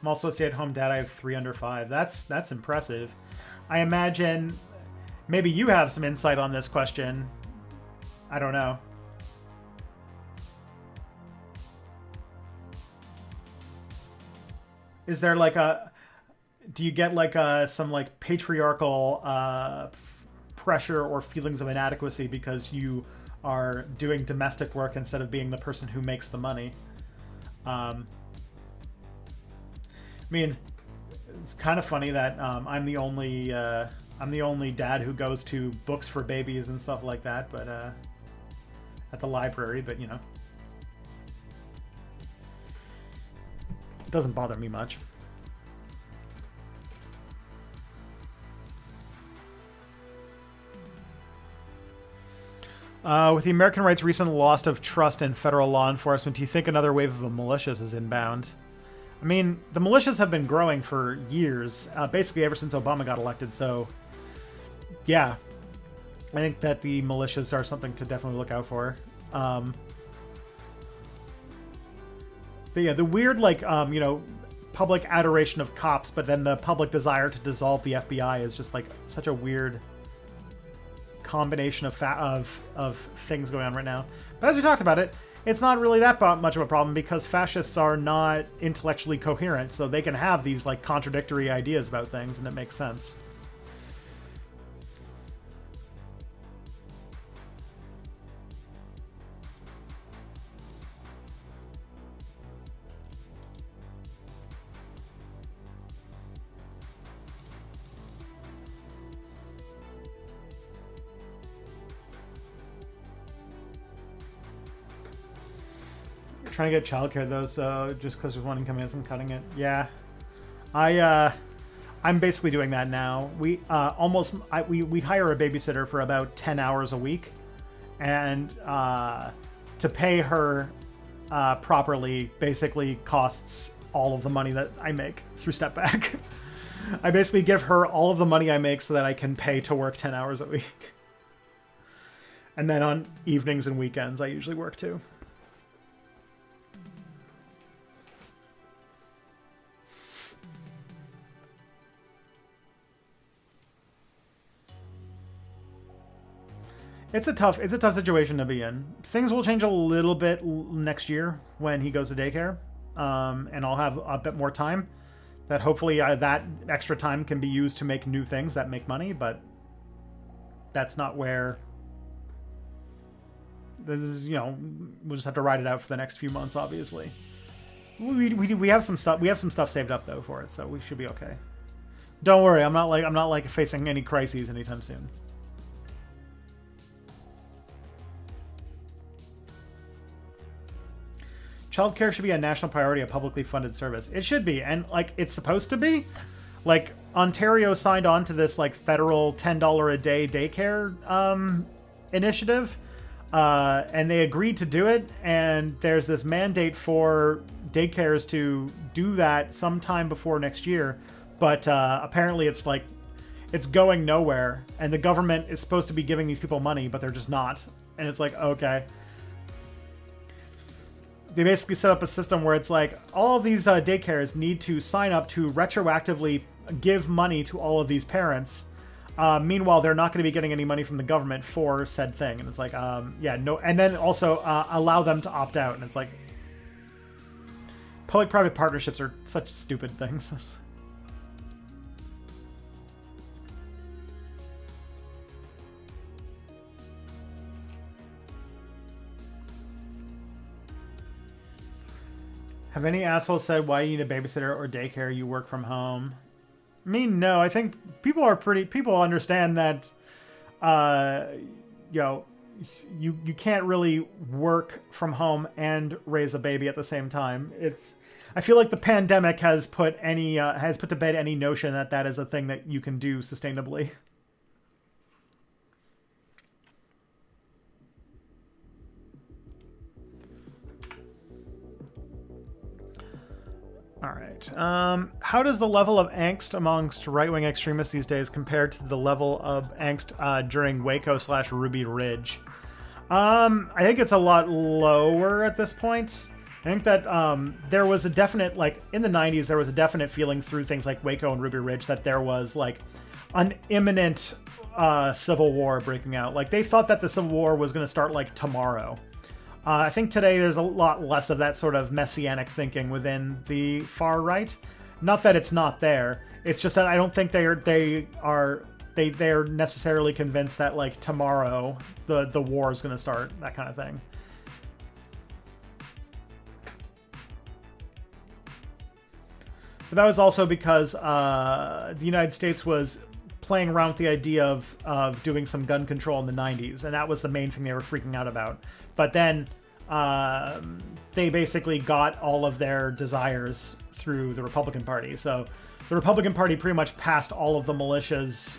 I'm also a stay-at-home dad. I have 3 under 5. That's impressive. I imagine maybe you have some insight on this question. I don't know. Is there like do you get like some like patriarchal pressure or feelings of inadequacy because you are doing domestic work instead of being the person who makes the money? I mean, it's kind of funny that I'm the only dad who goes to books for babies and stuff like that, but at the library. But you know, it doesn't bother me much. With the American right's recent loss of trust in federal law enforcement, do you think another wave of militias is inbound? I mean, the militias have been growing for years, basically ever since Obama got elected, so yeah. I think that the militias are something to definitely look out for. But yeah, the weird, like, you know, public adoration of cops, but then the public desire to dissolve the FBI is just, like, such a weird combination of things going on right now. But as we talked about it, it's not really that much of a problem because fascists are not intellectually coherent, so they can have these like contradictory ideas about things, and it makes sense. Trying to get childcare though, so just because there's one income isn't cutting it. Yeah, I'm basically doing that now. We we hire a babysitter for about 10 hours a week, and to pay her properly basically costs all of the money that I make through Step Back. I basically give her all of the money I make so that I can pay to work 10 hours a week. And then on evenings and weekends, I usually work too. It's a tough situation to be in. Things will change a little bit next year when he goes to daycare, and I'll have a bit more time. That hopefully that extra time can be used to make new things that make money. But that's not where. This is, we'll just have to ride it out for the next few months. Obviously, we have some stuff. We have some stuff saved up though for it, so we should be okay. Don't worry, I'm not like facing any crises anytime soon. Childcare should be a national priority, a publicly funded service. It should be, and like it's supposed to be. Like Ontario signed on to this like federal $10 a day daycare initiative, and they agreed to do it. And there's this mandate for daycares to do that sometime before next year, but apparently it's going nowhere. And the government is supposed to be giving these people money, but they're just not. And it's like, okay. They basically set up a system where it's like all of these daycares need to sign up to retroactively give money to all of these parents. Meanwhile, they're not going to be getting any money from the government for said thing. And it's like, yeah, no. And then also allow them to opt out. And it's like public-private partnerships are such stupid things. Have any assholes said why you need a babysitter or daycare? You work from home. I mean, no. I think people understand that, you can't really work from home and raise a baby at the same time. I feel like the pandemic has put to bed any notion that that is a thing that you can do sustainably. All right. How does the level of angst amongst right-wing extremists these days compare to the level of angst during Waco/Ruby Ridge? I think it's a lot lower at this point. I think that there was a definite, in the 90s, there was a definite feeling through things like Waco and Ruby Ridge that there was, an imminent civil war breaking out. Like, they thought that the Civil War was going to start, tomorrow. I think today there's a lot less of that sort of messianic thinking within the far right. Not that it's not there. It's just that I don't think they're necessarily convinced that tomorrow the war is going to start, that kind of thing. But that was also because the United States was playing around with the idea of doing some gun control in the 90s, and that was the main thing they were freaking out about. But then they basically got all of their desires through the Republican Party. So the Republican Party pretty much passed all of the militia's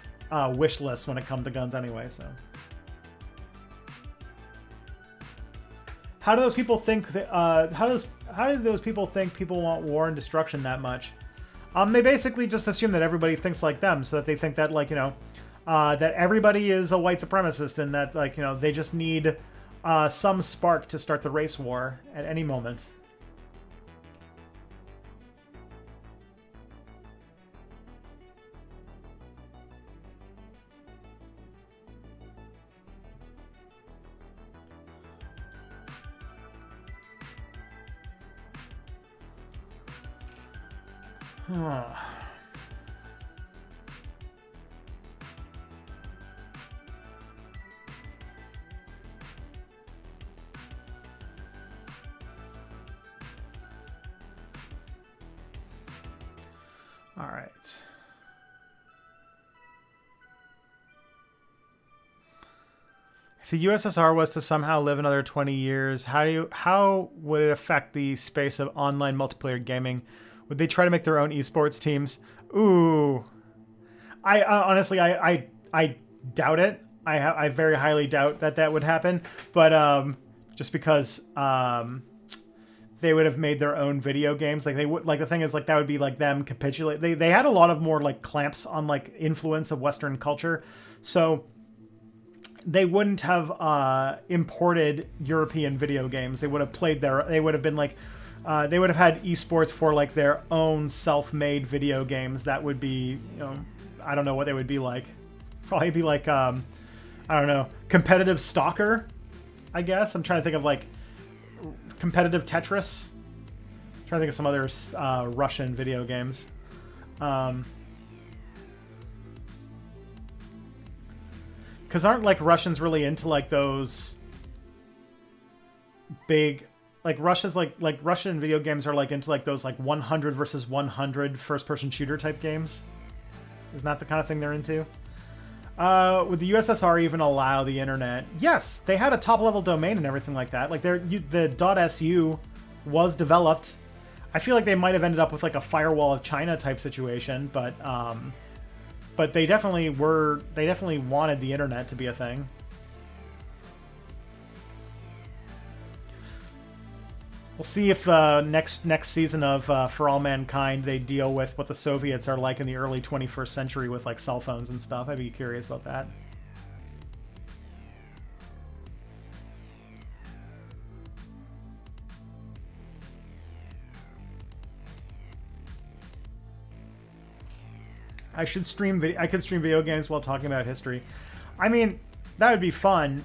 wish list when it comes to guns anyway. So how do those people think? How do those people think people want war and destruction that much? They basically just assume that everybody thinks like them, so that they think that that everybody is a white supremacist, and that they just need some spark to start the race war at any moment. All right. If the USSR was to somehow live another 20 years, how would it affect the space of online multiplayer gaming? Would they try to make their own esports teams? Ooh. I honestly, I doubt it. I very highly doubt that would happen. But just because they would have made their own video games. The thing is, that would be them capitulate. They had a lot of more clamps on influence of Western culture. So they wouldn't have imported European video games. They would have they would have been they would have had esports for their own self-made video games. That would be, I don't know what they would be like. Probably be I don't know, competitive stalker, I guess. I'm trying to think of competitive Tetris. I'm trying to think of some other Russian video games. Because aren't like Russians really into like those big, like Russia's like Russian video games are like into like those like 100 versus 100 first person shooter type games? Isn't that the kind of thing they're into? Would the USSR even allow the internet? Yes, they had a top level domain and everything like that. Like the .su was developed. I feel like they might have ended up with like a firewall of China type situation, but they definitely wanted the internet to be a thing. We'll see if next season of For All Mankind they deal with what the Soviets are like in the early 21st century with like cell phones and stuff. I'd be curious about that. I could stream video games while talking about history. I mean, that would be fun.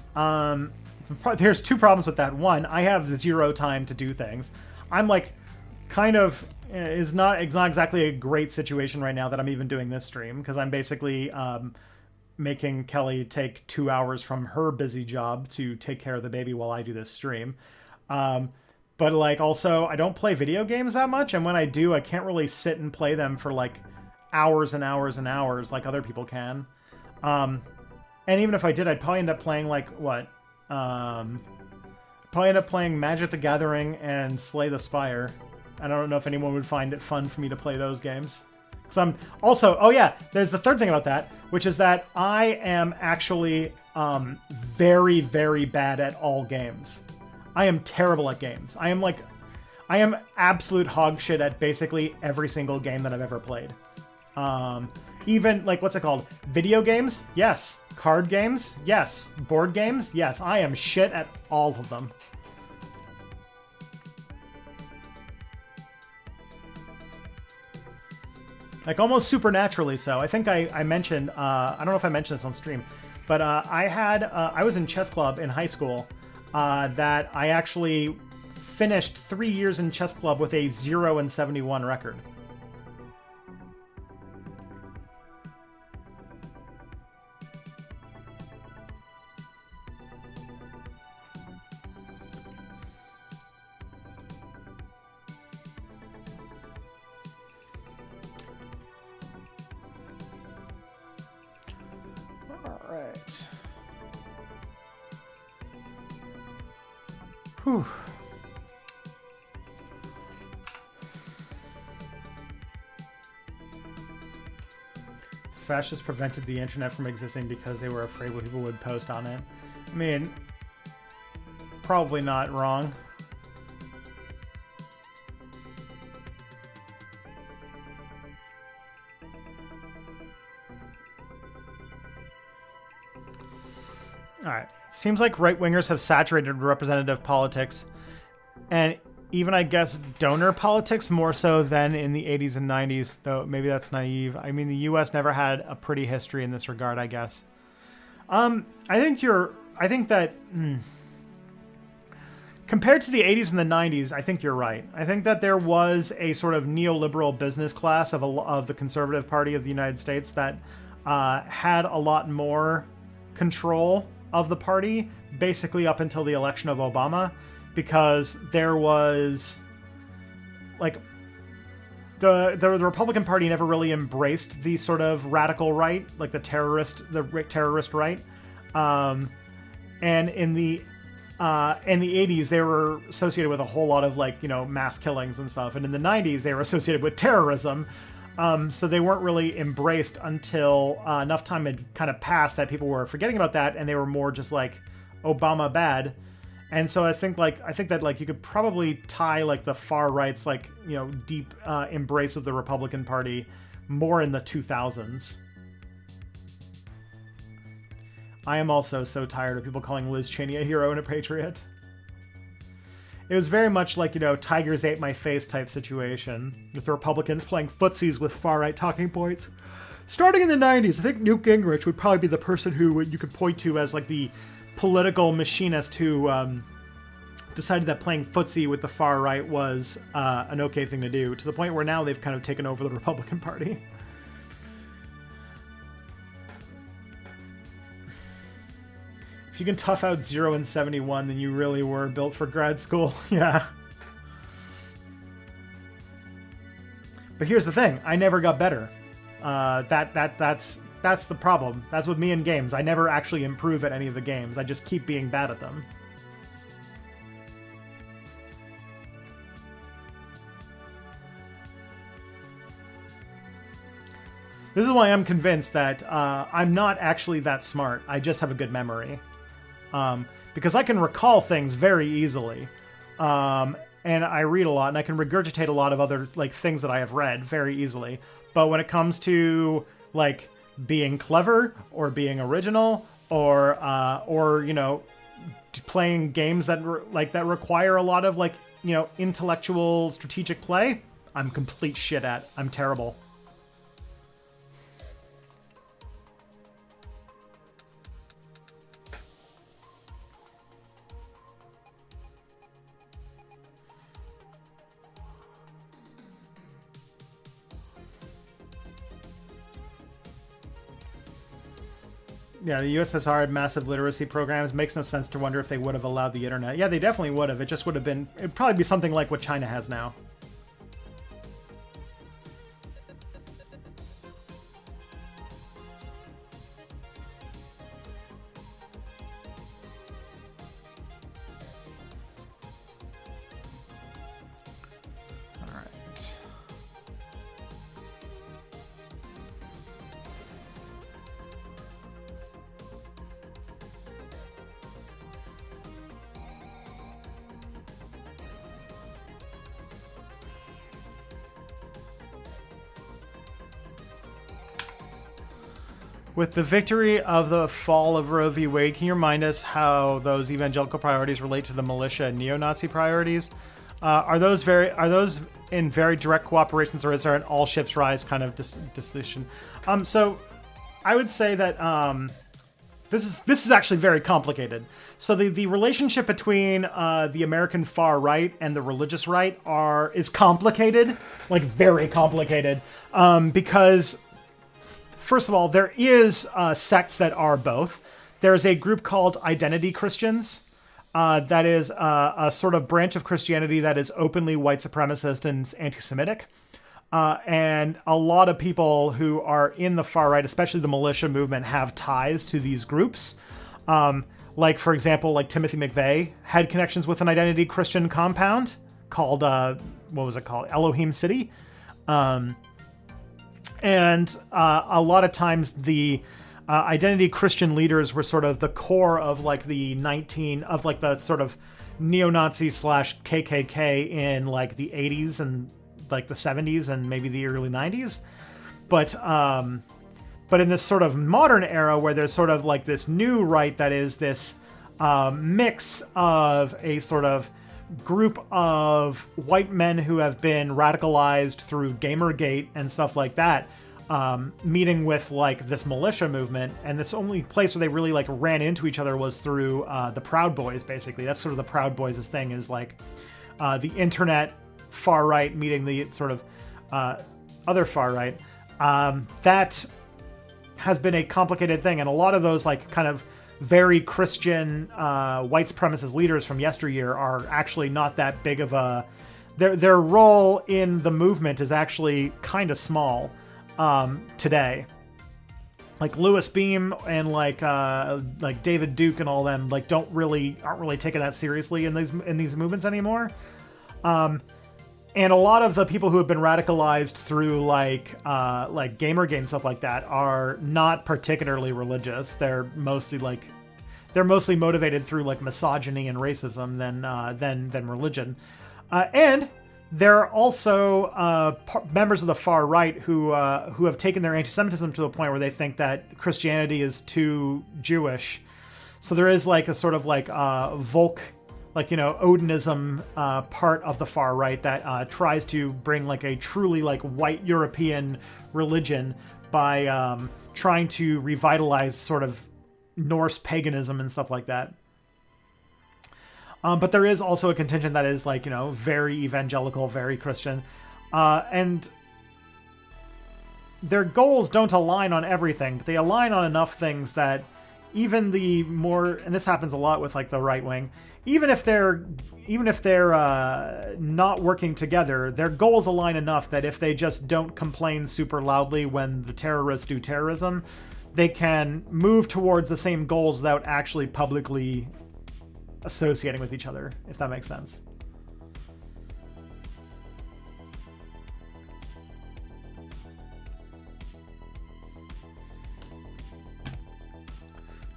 There's two problems with that. One, I have zero time to do things. I'm like, it's not exactly a great situation right now that I'm even doing this stream, because I'm basically making Kelly take 2 hours from her busy job to take care of the baby while I do this stream. But like, also, I don't play video games that much, and when I do, I can't really sit and play them for like hours and hours and hours like other people can. And even if I did, I'd probably end up playing like what? Probably end up playing Magic the Gathering and Slay the Spire. I don't know if anyone would find it fun for me to play those games. Because I'm also, oh yeah, there's the third thing about that, which is that I am actually very, very bad at all games. I am terrible at games. I am absolute hog shit at basically every single game that I've ever played. Even like, what's it called? Video games? Yes. Card games? Yes. Board games? Yes. I am shit at all of them. Like almost supernaturally so. I think I mentioned, I don't know if I mentioned this on stream, but I was in chess club in high school that I actually finished 3 years in chess club with a 0-71 record. Whew. Fascists prevented the internet from existing because they were afraid what people would post on it. I mean, probably not wrong. Alright. Seems like right-wingers have saturated representative politics, and even, I guess, donor politics more so than in the 80s and 90s, though maybe that's naive. I mean, the U.S. never had a pretty history in this regard, I guess. I think that compared to the 80s and the 90s, I think you're right. I think that there was a sort of neoliberal business class of the Conservative Party of the United States that had a lot more control of the party, basically up until the election of Obama, because there was like the Republican Party never really embraced the sort of radical right, like the terrorist right, and in the 80s they were associated with a whole lot of like, you know, mass killings and stuff, and in the 90s they were associated with terrorism. So they weren't really embraced until enough time had kind of passed that people were forgetting about that, and they were more just like Obama bad. And so I think that like you could probably tie like the far right's like, you know, deep embrace of the Republican Party more in the 2000s. I am also so tired of people calling Liz Cheney a hero and a patriot. It was very much like, you know, Tigers ate my face type situation, with the Republicans playing footsies with far-right talking points. Starting in the 90s, I think Newt Gingrich would probably be the person who you could point to as like the political machinist who decided that playing footsie with the far-right was an okay thing to do, to the point where now they've kind of taken over the Republican Party. If you can tough out 0 and 71, then you really were built for grad school. Yeah. But here's the thing. I never got better. That's the problem. That's with me in games. I never actually improve at any of the games. I just keep being bad at them. This is why I'm convinced that I'm not actually that smart. I just have a good memory. Because I can recall things very easily. And I read a lot, and I can regurgitate a lot of other like things that I have read very easily. But when it comes to like being clever or being original or you know, playing games that that require a lot of like, you know, intellectual strategic play, I'm complete shit at. I'm terrible. Yeah, the USSR had massive literacy programs. Makes no sense to wonder if they would have allowed the internet. Yeah, they definitely would have. It just would have been... It'd probably be something like what China has now. With the victory of the fall of Roe v. Wade, can you remind us how those evangelical priorities relate to the militia and neo-Nazi priorities? Are those in very direct cooperations, or is there an all ships rise kind of distinction? So I would say that this is actually very complicated. So the relationship between the American far right and the religious right is complicated, like very complicated, because first of all, there is sects that are both. There's a group called Identity Christians that is a sort of branch of Christianity that is openly white supremacist and anti-Semitic. And a lot of people who are in the far right, especially the militia movement, have ties to these groups. Like, for example, like Timothy McVeigh had connections with an Identity Christian compound called, what was it called? Elohim City. And a lot of times the identity Christian leaders were sort of the core of like the sort of neo-Nazi / KKK in like the 80s and like the 70s and maybe the early 90s. But in this sort of modern era where there's sort of like this new right that is this mix of a sort of group of white men who have been radicalized through Gamergate and stuff like that, meeting with like this militia movement, and this only place where they really like ran into each other was through the Proud Boys. Basically, that's sort of the Proud Boys' thing, is like the internet far right meeting the sort of other far right. That has been a complicated thing, and a lot of those like kind of very Christian white supremacist leaders from yesteryear are actually not that big of a... Their role in the movement is actually kind of small today. Like Louis Beam and like David Duke and all them like aren't really taken that seriously in these movements anymore. And a lot of the people who have been radicalized through like Gamergate and stuff like that are not particularly religious. They're mostly motivated through like misogyny and racism than religion. And there are also members of the far right who have taken their anti-Semitism to the point where they think that Christianity is too Jewish. So there is like a sort of like Volk, like, you know, Odinism part of the far right that tries to bring like a truly like white European religion by trying to revitalize sort of Norse paganism and stuff like that. But there is also a contingent that is like, you know, very evangelical, very Christian. And their goals don't align on everything, but they align on enough things that even the more, and this happens a lot with like the right wing, even if they're not working together, their goals align enough that if they just don't complain super loudly when the terrorists do terrorism, they can move towards the same goals without actually publicly associating with each other, if that makes sense.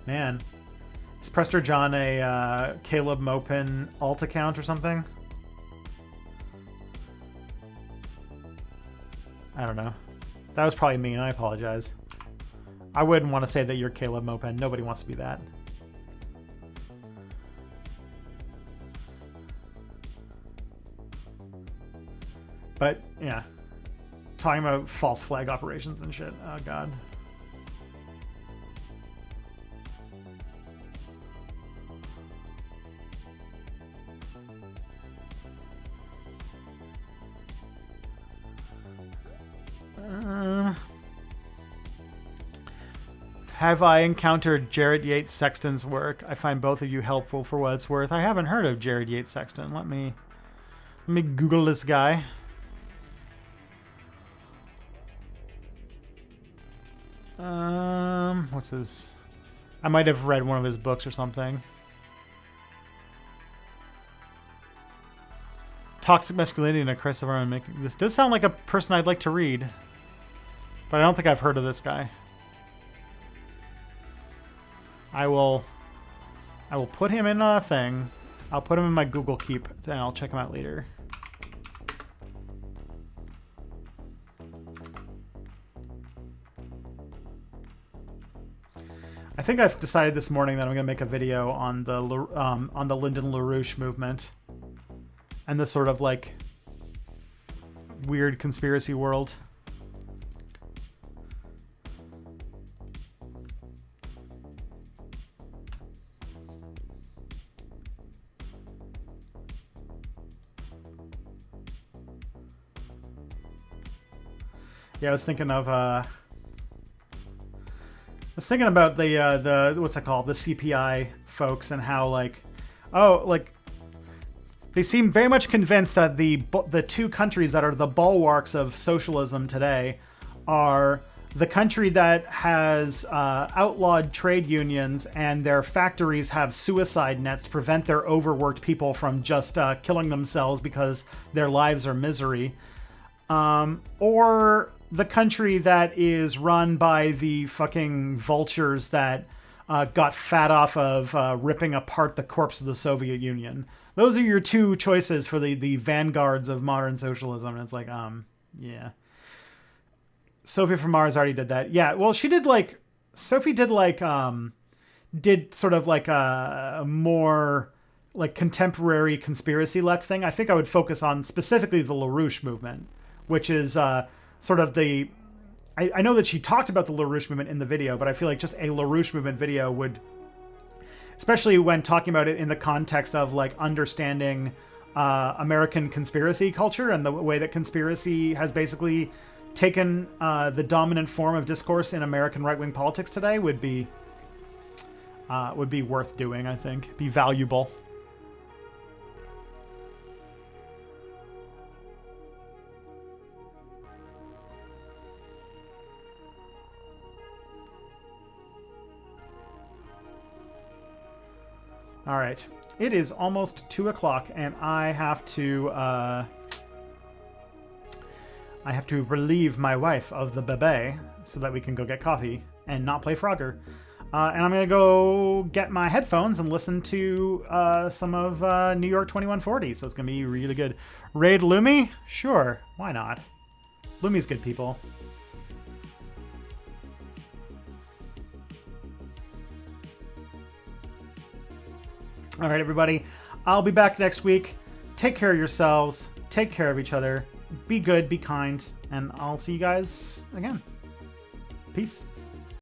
Man, is Prester John a Caleb Mopin alt account or something? I don't know. That was probably me, and I apologize. I wouldn't want to say that you're Caleb Mopin. Nobody wants to be that. But, yeah. Talking about false flag operations and shit. Oh, God. Have I encountered Jared Yates Sexton's work? I find both of you helpful for what it's worth. I haven't heard of Jared Yates Sexton. Let me Google this guy. What's his? I might have read one of his books or something. Toxic Masculinity and a Crisis of Our Own Making. This does sound like a person I'd like to read, but I don't think I've heard of this guy. I will put him in a thing. I'll put him in my Google Keep, and I'll check him out later. I think I've decided this morning that I'm going to make a video on the Lyndon LaRouche movement and the sort of like weird conspiracy world. Yeah, I was thinking of about the what's it called, the CPI folks, and how like, oh, like they seem very much convinced that the two countries that are the bulwarks of socialism today are the country that has outlawed trade unions and their factories have suicide nets to prevent their overworked people from just killing themselves because their lives are misery, or the country that is run by the fucking vultures that got fat off of ripping apart the corpse of the Soviet Union. Those are your two choices for the vanguards of modern socialism. And it's like, yeah. Sophie from Mars already did that. Yeah, well, she did like, Sophie did like, did sort of like a more like contemporary conspiracy left thing. I think I would focus on specifically the LaRouche movement, which is sort of the... I know that she talked about the LaRouche movement in the video, but I feel like just a LaRouche movement video would... Especially when talking about it in the context of like understanding American conspiracy culture and the way that conspiracy has basically taken the dominant form of discourse in American right-wing politics today would be worth doing, I think. Be valuable. All right, it is almost 2 o'clock, and I have to relieve my wife of the bebe so that we can go get coffee and not play Frogger. And I'm gonna go get my headphones and listen to some of New York 2140. So it's gonna be really good. Raid Lumi? Sure, why not? Lumi's good people. All right, everybody. I'll be back next week. Take care of yourselves. Take care of each other. Be good, be kind, and I'll see you guys again. Peace.